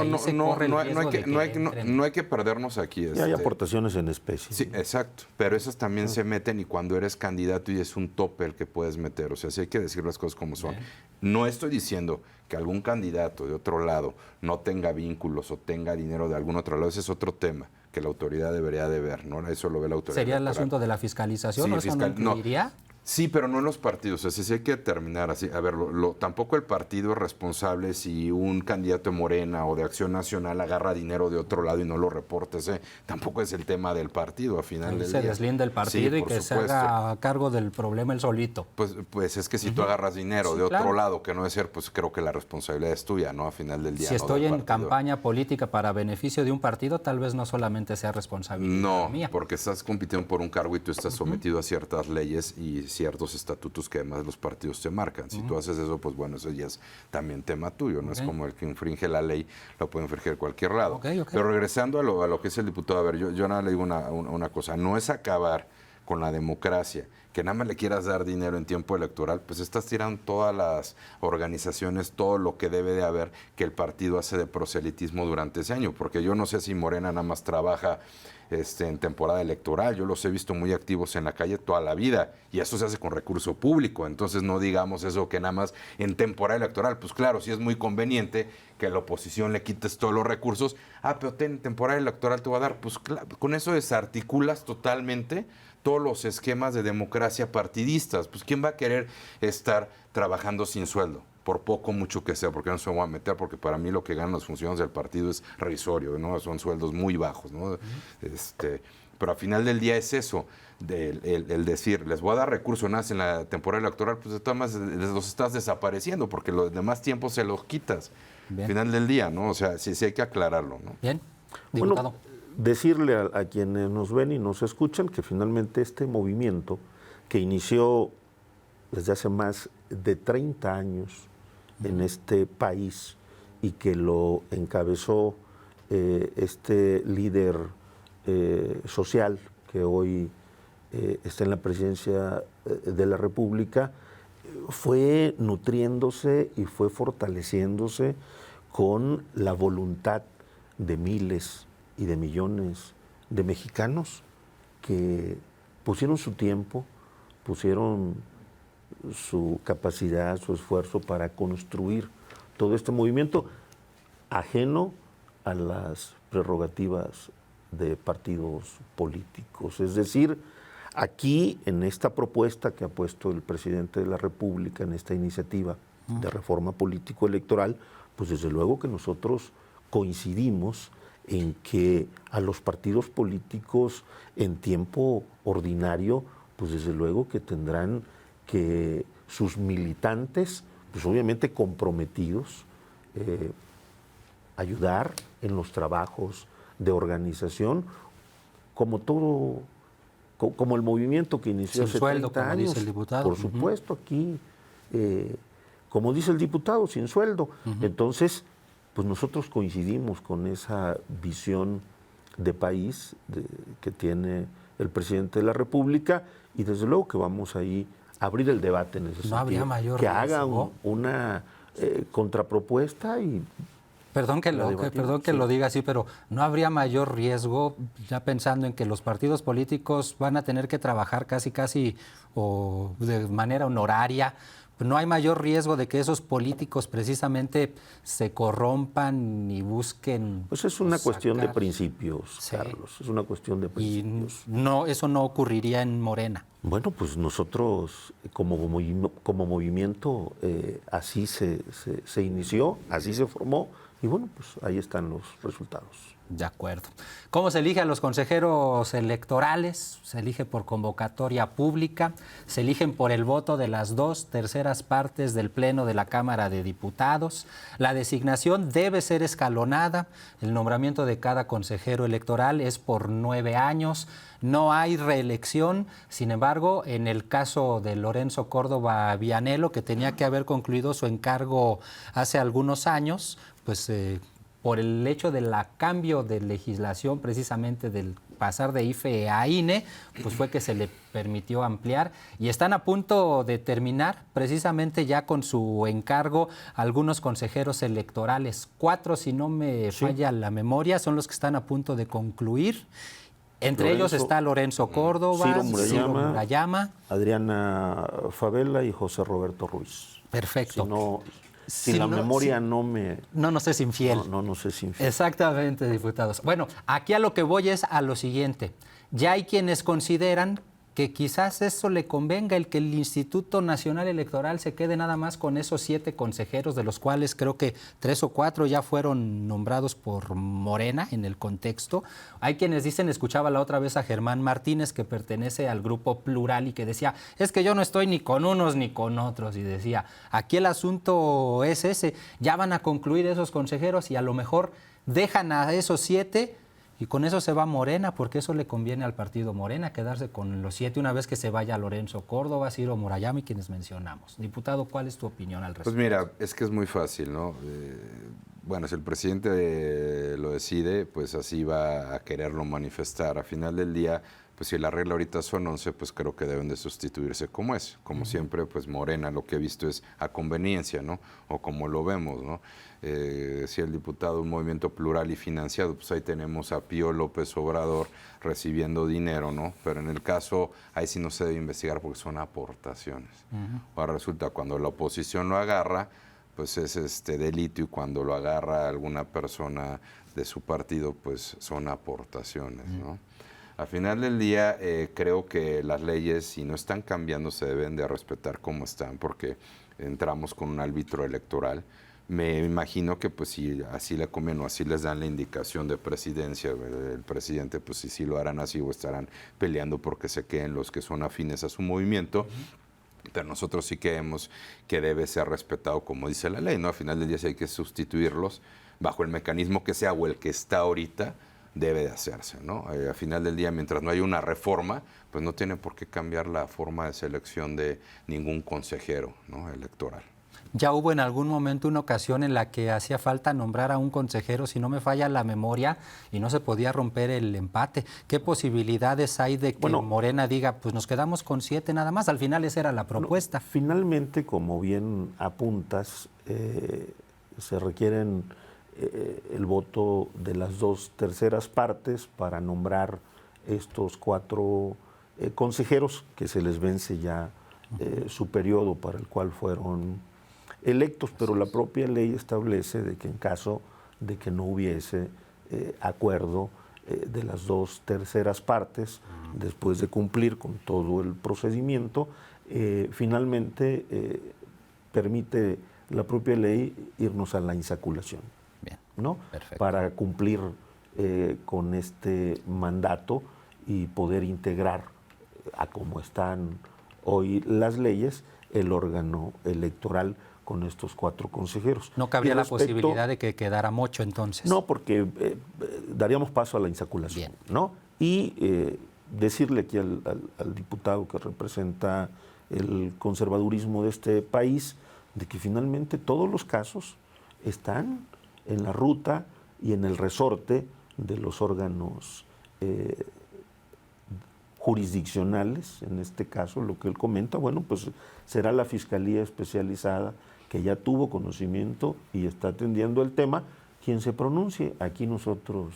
hay que perdernos aquí. Y hay aportaciones en especie. Sí, exacto, pero esas también se meten y cuando eres candidato y es un tope el que puedes meter, o sea, sí hay que decir las cosas como son. Bien. No estoy diciendo que algún candidato de otro lado no tenga vínculos o tenga dinero de algún otro lado, ese es otro tema que la autoridad debería de ver, ¿no? Eso lo ve la autoridad. ¿Sería el asunto de la fiscalización o eso no incluiría? Sí, pero no en los partidos, así sí hay que terminar así. A ver, tampoco el partido es responsable si un candidato de Morena o de Acción Nacional agarra dinero de otro lado y no lo reporta. Tampoco es el tema del partido, al final del día. Se deslinda el partido y que se haga cargo del problema él solito. Pues es que si tú agarras dinero de otro lado que no es ser, pues creo que la responsabilidad es tuya, ¿no? Al final del día. Si estoy en campaña política para beneficio de un partido, tal vez no solamente sea responsabilidad mía. No, porque estás compitiendo por un cargo y tú estás sometido a ciertas leyes y ciertos estatutos que además los partidos te marcan. Si tú haces eso, pues bueno, eso ya es también tema tuyo, no es como el que infringe la ley, lo puede infringir cualquier lado. Pero regresando a lo que es el diputado, a ver, yo nada le digo una cosa, no es acabar con la democracia, que nada más le quieras dar dinero en tiempo electoral, pues estás tirando todas las organizaciones, todo lo que debe de haber que el partido hace de proselitismo durante ese año, porque yo no sé si Morena nada más trabaja en temporada electoral, yo los he visto muy activos en la calle toda la vida y eso se hace con recurso público, entonces no digamos eso que nada más en temporada electoral, pues claro, sí es muy conveniente que a la oposición le quites todos los recursos, pero en temporada electoral te va a dar, pues claro, con eso desarticulas totalmente todos los esquemas de democracia partidistas, pues ¿quién va a querer estar trabajando sin sueldo? Por poco, mucho que sea, porque no se me voy a meter, porque para mí lo que ganan los funcionarios del partido es risorio, ¿no? Son sueldos muy bajos, ¿no? Pero al final del día es eso, el decir, les voy a dar recursos en la temporada electoral, pues de todas maneras los estás desapareciendo, porque los demás tiempos se los quitas. Al final del día, ¿no? O sea, sí hay que aclararlo, ¿no? Bien, diputado. Bueno, decirle a quienes nos ven y nos escuchan que finalmente este movimiento que inició desde hace más de 30 años en este país y que lo encabezó este líder social que hoy está en la presidencia de la República, fue nutriéndose y fue fortaleciéndose con la voluntad de miles y de millones de mexicanos que pusieron su tiempo, pusieron su capacidad, su esfuerzo para construir todo este movimiento ajeno a las prerrogativas de partidos políticos. Es decir, aquí en esta propuesta que ha puesto el presidente de la República, en esta iniciativa de reforma político-electoral, pues desde luego que nosotros coincidimos en que a los partidos políticos en tiempo ordinario, pues desde luego que tendrán que sus militantes, pues obviamente comprometidos, ayudar en los trabajos de organización, como todo, como el movimiento que inició hace 30 años. Dice el diputado. Por supuesto, aquí, como dice el diputado, sin sueldo. Entonces, pues nosotros coincidimos con esa visión de país que tiene el presidente de la República y desde luego que vamos ahí a abrir el debate en ese sentido. Habría mayor que riesgo. Haga una contrapropuesta y... Perdón que lo diga así, pero ¿no habría mayor riesgo, ya pensando en que los partidos políticos van a tener que trabajar casi o de manera honoraria? ¿No hay mayor riesgo de que esos políticos precisamente se corrompan y busquen? Pues es una cuestión de principios, Carlos, es una cuestión de principios. Y eso no ocurriría en Morena. Bueno, pues nosotros como movimiento así se inició, así se formó Y bueno, pues ahí están los resultados. De acuerdo. ¿Cómo se elige a los consejeros electorales? Se elige por convocatoria pública, se eligen por el voto de las 2/3 partes del Pleno de la Cámara de Diputados. La designación debe ser escalonada. El nombramiento de cada consejero electoral es por 9 años. No hay reelección. Sin embargo, en el caso de Lorenzo Córdoba Vianello, que tenía que haber concluido su encargo hace algunos años, pues por el hecho del cambio de legislación, precisamente del pasar de IFE a INE, pues fue que se le permitió ampliar y están a punto de terminar precisamente ya con su encargo algunos consejeros electorales. 4, si no me falla la memoria, son los que están a punto de concluir. Entre ellos está Lorenzo Córdoba, Ciro Murayama, Adriana Favela y José Roberto Ruiz. Perfecto. Si la memoria no me... No nos es infiel. No nos es infiel. Exactamente, diputados. Bueno, aquí a lo que voy es a lo siguiente. Ya hay quienes consideran que quizás eso le convenga, el que el Instituto Nacional Electoral se quede nada más con esos 7 consejeros, de los cuales creo que 3 o 4 ya fueron nombrados por Morena en el contexto. Hay quienes dicen, escuchaba la otra vez a Germán Martínez, que pertenece al Grupo Plural, y que decía, es que yo no estoy ni con unos ni con otros, y decía, aquí el asunto es ese, ya van a concluir esos consejeros y a lo mejor dejan a esos 7 y con eso se va Morena, porque eso le conviene al partido Morena, quedarse con los 7 una vez que se vaya Lorenzo Córdoba, Ciro Murayama y quienes mencionamos. Diputado, ¿cuál es tu opinión al respecto? Pues mira, es que es muy fácil, ¿no? Bueno, si el presidente lo decide, pues así va a quererlo manifestar. A final del día, pues si la regla ahorita son 11, pues creo que deben de sustituirse como es. Como siempre, pues Morena lo que he visto es a conveniencia, ¿no? O como lo vemos, ¿no? Si el diputado un movimiento plural y financiado, pues ahí tenemos a Pío López Obrador recibiendo dinero, ¿no? Pero en el caso, ahí sí no se debe investigar porque son aportaciones. Ahora resulta, cuando la oposición lo agarra, pues es delito, y cuando lo agarra alguna persona de su partido, pues son aportaciones, ¿no? Al final del día, creo que las leyes, si no están cambiando, se deben de respetar como están, porque entramos con un árbitro electoral. Me imagino que pues si así le conviene o así les dan la indicación de presidencia, el presidente, pues si sí lo harán así o estarán peleando porque se queden los que son afines a su movimiento. Pero nosotros sí creemos que debe ser respetado como dice la ley, ¿no? Al final del día, si hay que sustituirlos bajo el mecanismo que sea o el que está ahorita, debe de hacerse, ¿no? Al final del día, mientras no haya una reforma, pues no tiene por qué cambiar la forma de selección de ningún consejero, ¿no?, electoral. Ya hubo en algún momento una ocasión en la que hacía falta nombrar a un consejero, si no me falla la memoria, y no se podía romper el empate. ¿Qué posibilidades hay de que Morena diga, pues nos quedamos con 7 nada más? Al final esa era la propuesta. Finalmente, como bien apuntas, se requieren el voto de las 2/3 partes para nombrar estos 4 consejeros que se les vence ya su periodo para el cual fueron electos, pero la propia ley establece de que en caso de que no hubiese acuerdo de las 2/3 partes, después de cumplir con todo el procedimiento, finalmente permite la propia ley irnos a la insaculación. Bien, ¿no? Perfecto. Para cumplir con este mandato y poder integrar a como están hoy las leyes, el órgano electoral con estos 4 consejeros. ¿No cabría la posibilidad de que quedara Mocho entonces? No, porque daríamos paso a la insaculación. Bien. ¿No? Y decirle aquí al diputado que representa el conservadurismo de este país, de que finalmente todos los casos están en la ruta y en el resorte de los órganos jurisdiccionales. En este caso, lo que él comenta, bueno, pues será la Fiscalía Especializada, que ya tuvo conocimiento y está atendiendo el tema, quien se pronuncie. Aquí nosotros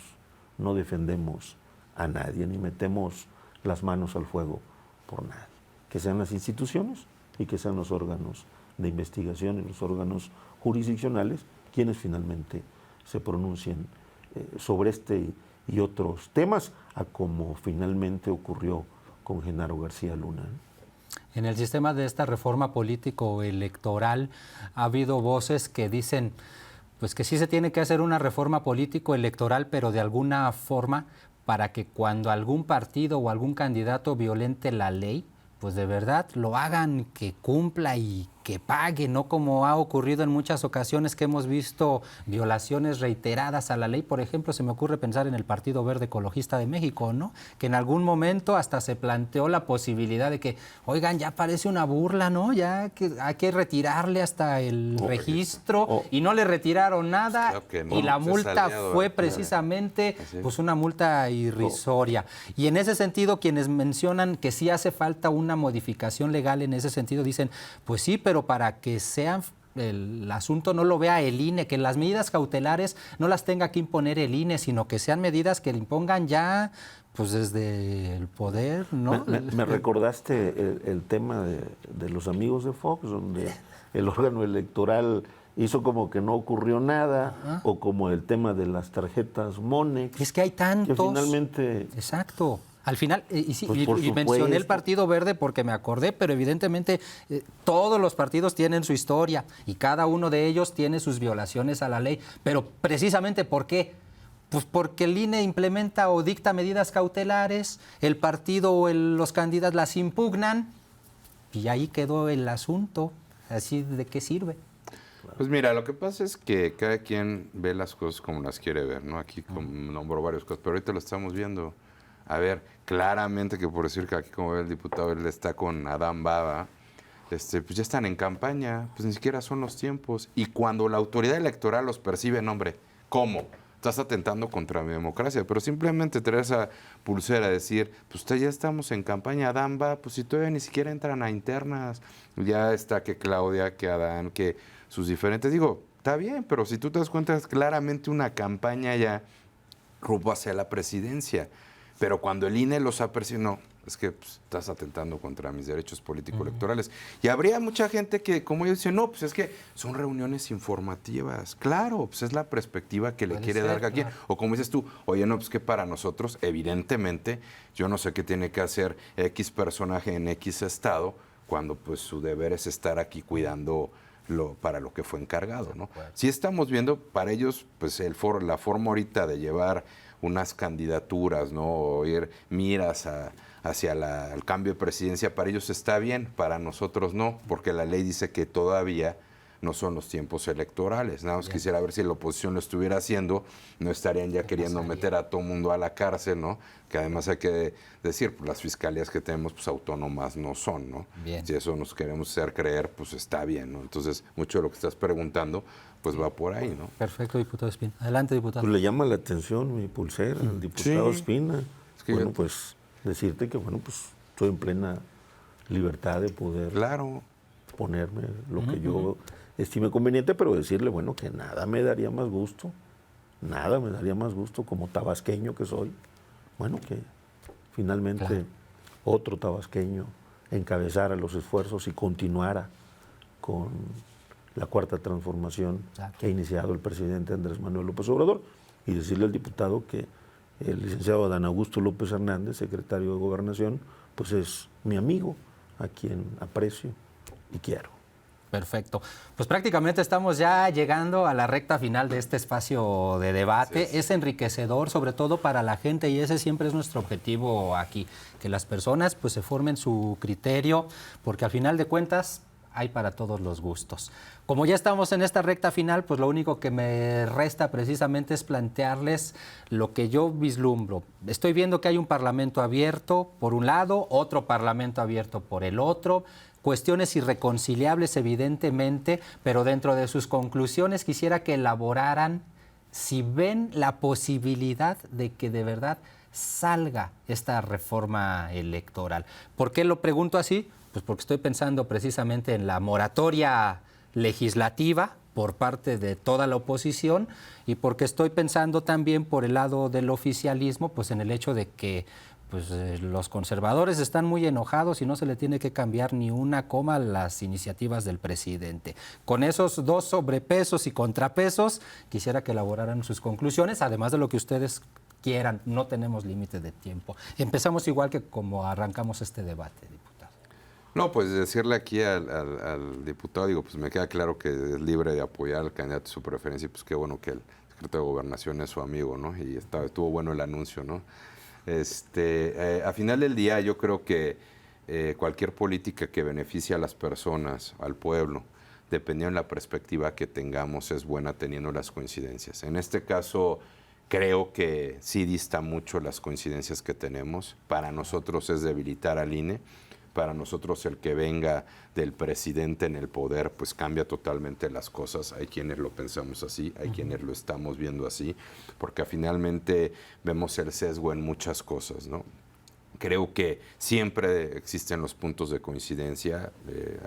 no defendemos a nadie, ni metemos las manos al fuego por nadie. Que sean las instituciones y que sean los órganos de investigación y los órganos jurisdiccionales quienes finalmente se pronuncien sobre este y otros temas, a como finalmente ocurrió con Genaro García Luna. En el sistema de esta reforma político-electoral ha habido voces que dicen, Pues que sí se tiene que hacer una reforma político-electoral, pero de alguna forma para que cuando algún partido o algún candidato violente la ley, pues de verdad lo hagan, que cumpla y que pague, no como ha ocurrido en muchas ocasiones que hemos visto violaciones reiteradas a la ley. Por ejemplo, se me ocurre pensar en el Partido Verde Ecologista de México, ¿no? Que en algún momento hasta se planteó la posibilidad de que, oigan, ya parece una burla, ¿no? Ya que hay que retirarle hasta el registro y no le retiraron nada. Claro que no, y la multa aliado, fue precisamente pues una multa irrisoria. Y en ese sentido, quienes mencionan que sí hace falta una modificación legal en ese sentido, dicen, pues sí, pero para que sea el asunto no lo vea el INE, que las medidas cautelares no las tenga que imponer el INE, sino que sean medidas que le impongan ya pues desde el poder, ¿no? Me recordaste el tema de los amigos de Fox, donde el órgano electoral hizo como que no ocurrió nada, o como el tema de las tarjetas Monex. Es que hay tantos. Que finalmente... Exacto. Al final, pues y mencioné el Partido Verde porque me acordé, pero evidentemente todos los partidos tienen su historia y cada uno de ellos tiene sus violaciones a la ley. Pero precisamente, ¿por qué? Pues porque el INE implementa o dicta medidas cautelares, el partido o los candidatos las impugnan y ahí quedó el asunto. ¿Así de qué sirve? Pues mira, lo que pasa es que cada quien ve las cosas como las quiere ver, ¿no? Aquí nombro varias cosas, pero ahorita lo estamos viendo. A ver, claramente que por decir que aquí, como ve el diputado, él está con Adán Baba, pues ya están en campaña, pues ni siquiera son los tiempos. Y cuando la autoridad electoral los percibe, no, hombre, ¿cómo? Estás atentando contra mi democracia, pero simplemente traer esa pulsera, decir, pues ya estamos en campaña, Adán Baba, pues si todavía ni siquiera entran a internas, ya está que Claudia, que Adán, que sus diferentes, digo, está bien, pero si tú te das cuenta es claramente una campaña ya rumbo hacia la presidencia. Pero cuando el INE los ha percibido, no, es que pues, estás atentando contra mis derechos político-electorales. Y habría mucha gente que, como ellos dicen, no, pues es que son reuniones informativas. Claro, pues es la perspectiva que le quiere dar a quien. O como dices tú, oye, no, pues que para nosotros, evidentemente, yo no sé qué tiene que hacer X personaje en X estado, cuando pues su deber es estar aquí cuidando para lo que fue encargado, ¿no? Si estamos viendo, para ellos, pues la forma ahorita de llevar unas candidaturas, ¿no? O ir miras hacia el cambio de presidencia, para ellos está bien, para nosotros no, porque la ley dice que todavía no son los tiempos electorales. Nada más quisiera ver si la oposición lo estuviera haciendo, no estarían ya queriendo meter a todo mundo a la cárcel, ¿no? Que además hay que decir, pues las fiscalías que tenemos, pues autónomas no son, ¿no? Bien. Si eso nos queremos hacer creer, pues está bien, ¿no? Entonces, mucho de lo que estás preguntando, pues va por ahí, ¿no? Perfecto, diputado Espina. Adelante, diputado. Pues le llama la atención mi pulsera al diputado Espina. Es que bueno, pues decirte que, bueno, pues estoy en plena libertad de poder ponerme lo que yo estime conveniente, pero decirle, bueno, que nada me daría más gusto como tabasqueño que soy, bueno, que finalmente otro tabasqueño encabezara los esfuerzos y continuara con la cuarta transformación que ha iniciado el presidente Andrés Manuel López Obrador, y decirle al diputado que el licenciado Adán Augusto López Hernández, secretario de Gobernación, pues es mi amigo, a quien aprecio y quiero. Perfecto. Pues prácticamente estamos ya llegando a la recta final de este espacio de debate. Es enriquecedor, sobre todo para la gente, y ese siempre es nuestro objetivo aquí, que las personas pues se formen su criterio, porque al final de cuentas hay para todos los gustos. Como ya estamos en esta recta final, pues lo único que me resta precisamente es plantearles lo que yo vislumbro. Estoy viendo que hay un parlamento abierto por un lado, otro parlamento abierto por el otro, cuestiones irreconciliables evidentemente, pero dentro de sus conclusiones quisiera que elaboraran si ven la posibilidad de que de verdad salga esta reforma electoral. ¿Por qué lo pregunto así? Pues porque estoy pensando precisamente en la moratoria legislativa por parte de toda la oposición, y porque estoy pensando también por el lado del oficialismo, pues en el hecho de que pues los conservadores están muy enojados y no se le tiene que cambiar ni una coma a las iniciativas del presidente. Con esos dos sobrepesos y contrapesos, quisiera que elaboraran sus conclusiones, además de lo que ustedes quieran. No tenemos límite de tiempo. Empezamos igual que como arrancamos este debate, diputado. No, pues decirle aquí al diputado, digo, pues me queda claro que es libre de apoyar al candidato de su preferencia y pues qué bueno que el secretario de Gobernación es su amigo, ¿no? Y estuvo bueno el anuncio, ¿no? A final del día yo creo que cualquier política que beneficie a las personas, al pueblo, dependiendo de la perspectiva que tengamos, es buena teniendo las coincidencias. En este caso, creo que sí dista mucho las coincidencias que tenemos. Para nosotros es debilitar al INE. Para nosotros el que venga del presidente en el poder, pues cambia totalmente las cosas. Hay quienes lo pensamos así, hay quienes lo estamos viendo así, porque finalmente vemos el sesgo en muchas cosas, ¿no? Creo que siempre existen los puntos de coincidencia.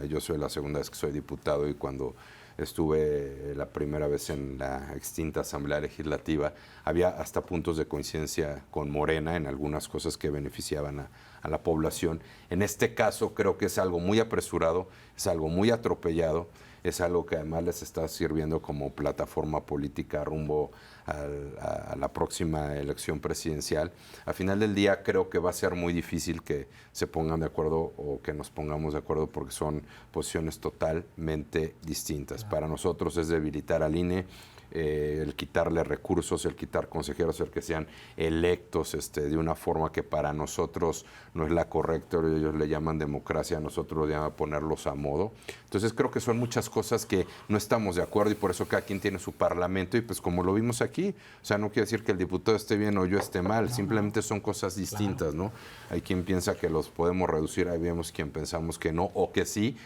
Yo soy la segunda vez que soy diputado y cuando estuve la primera vez en la extinta Asamblea Legislativa, había hasta puntos de coincidencia con Morena en algunas cosas que beneficiaban a la población. En este caso creo que es algo muy apresurado, es algo muy atropellado, es algo que además les está sirviendo como plataforma política rumbo a la próxima elección presidencial. Al final del día creo que va a ser muy difícil que se pongan de acuerdo o que nos pongamos de acuerdo porque son posiciones totalmente distintas. Para nosotros es debilitar al INE, el quitarle recursos, el quitar consejeros, el que sean electos de una forma que para nosotros no es la correcta, ellos le llaman democracia, a nosotros le llaman ponerlos a modo. Entonces creo que son muchas cosas que no estamos de acuerdo y por eso cada quien tiene su parlamento y pues como lo vimos aquí, o sea, no quiere decir que el diputado esté bien o yo esté mal, simplemente son cosas distintas, ¿no? Hay quien piensa que los podemos reducir, ahí vemos quien pensamos que no o que sí,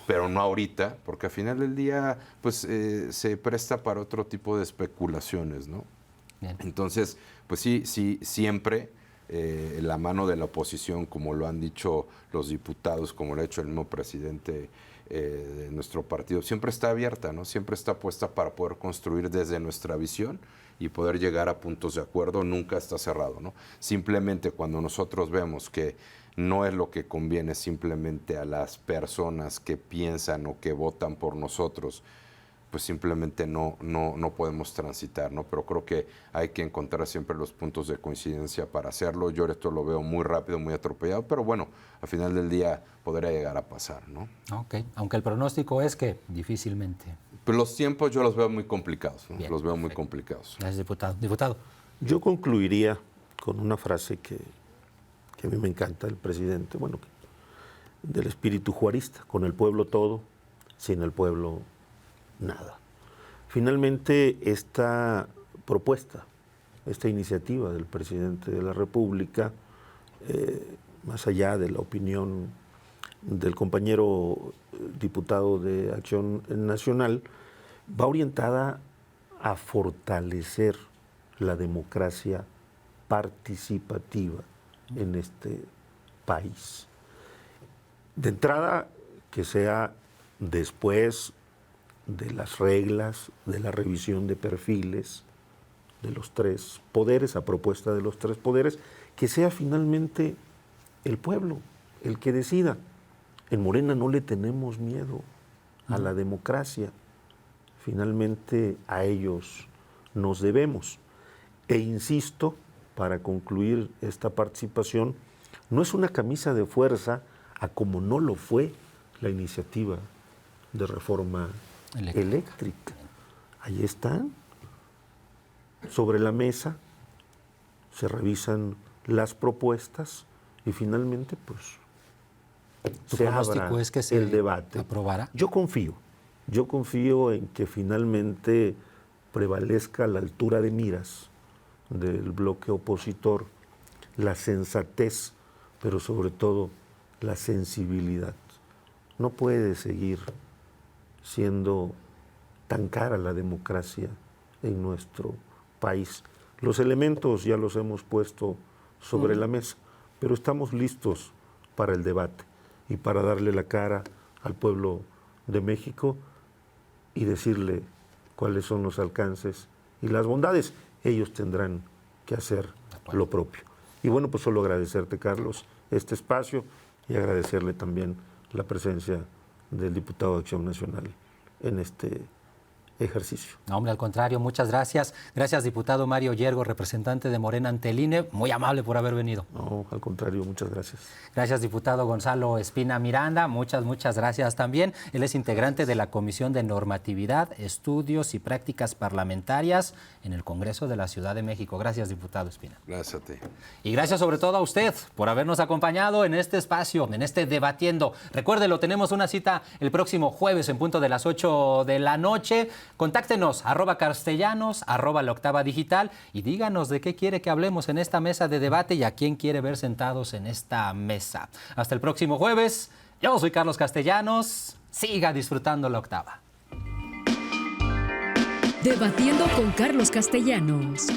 pero no ahorita, porque al final del día pues se presta para otro tipo de especulaciones, ¿no? Bien. Entonces, pues sí, siempre la mano de la oposición, como lo han dicho los diputados, como lo ha hecho el mismo presidente de nuestro partido, siempre está abierta, ¿no? Siempre está puesta para poder construir desde nuestra visión y poder llegar a puntos de acuerdo, nunca está cerrado, ¿no? Simplemente cuando nosotros vemos que no es lo que conviene simplemente a las personas que piensan o que votan por nosotros, pues simplemente no podemos transitar, ¿no? Pero creo que hay que encontrar siempre los puntos de coincidencia para hacerlo. Yo esto lo veo muy rápido, muy atropellado, pero bueno, al final del día podría llegar a pasar, ¿no? Ok, aunque el pronóstico es que difícilmente. Pero los tiempos yo los veo muy complicados, ¿no? Bien, los veo muy complicados. Gracias, diputado. Diputado. Yo concluiría con una frase que a mí me encanta del presidente, bueno, del espíritu juarista, con el pueblo todo, sin el pueblo nada. Finalmente, esta propuesta, esta iniciativa del presidente de la República, más allá de la opinión del compañero diputado de Acción Nacional, va orientada a fortalecer la democracia participativa en este país. De entrada, que sea después de las reglas, de la revisión de perfiles de los tres poderes, a propuesta de los tres poderes, que sea finalmente el pueblo el que decida. En Morena no le tenemos miedo a la democracia. Finalmente a ellos nos debemos. E insisto, para concluir esta participación, no es una camisa de fuerza a como no lo fue la iniciativa de reforma eléctrica. Ahí están, sobre la mesa, se revisan las propuestas y finalmente pues se abra es que se el debate. ¿Aprobará? Yo confío en que finalmente prevalezca la altura de miras del bloque opositor, la sensatez, pero sobre todo la sensibilidad. No puede seguir siendo tan cara la democracia en nuestro país. Los elementos ya los hemos puesto sobre la mesa, pero estamos listos para el debate y para darle la cara al pueblo de México y decirle cuáles son los alcances y las bondades. Ellos tendrán que hacer lo propio. Y bueno, pues solo agradecerte, Carlos, este espacio y agradecerle también la presencia del diputado de Acción Nacional en este ejercicio. No, hombre, al contrario, muchas gracias. Gracias, diputado Mario Yergo, representante de Morena ante el INE. Muy amable por haber venido. No, al contrario, muchas gracias. Gracias, diputado Gonzalo Espina Miranda. Muchas gracias también. Él es integrante de la Comisión de Normatividad, Estudios y Prácticas Parlamentarias en el Congreso de la Ciudad de México. Gracias, diputado Espina. Gracias a ti. Y gracias sobre todo a usted por habernos acompañado en este espacio, en este Debatiendo. Recuérdelo, tenemos una cita el próximo jueves en punto de las 8 de la noche. Contáctenos, @castellanos, @La Octava Digital y díganos de qué quiere que hablemos en esta mesa de debate y a quién quiere ver sentados en esta mesa. Hasta el próximo jueves. Yo soy Carlos Castellanos. Siga disfrutando La Octava. Debatiendo con Carlos Castellanos.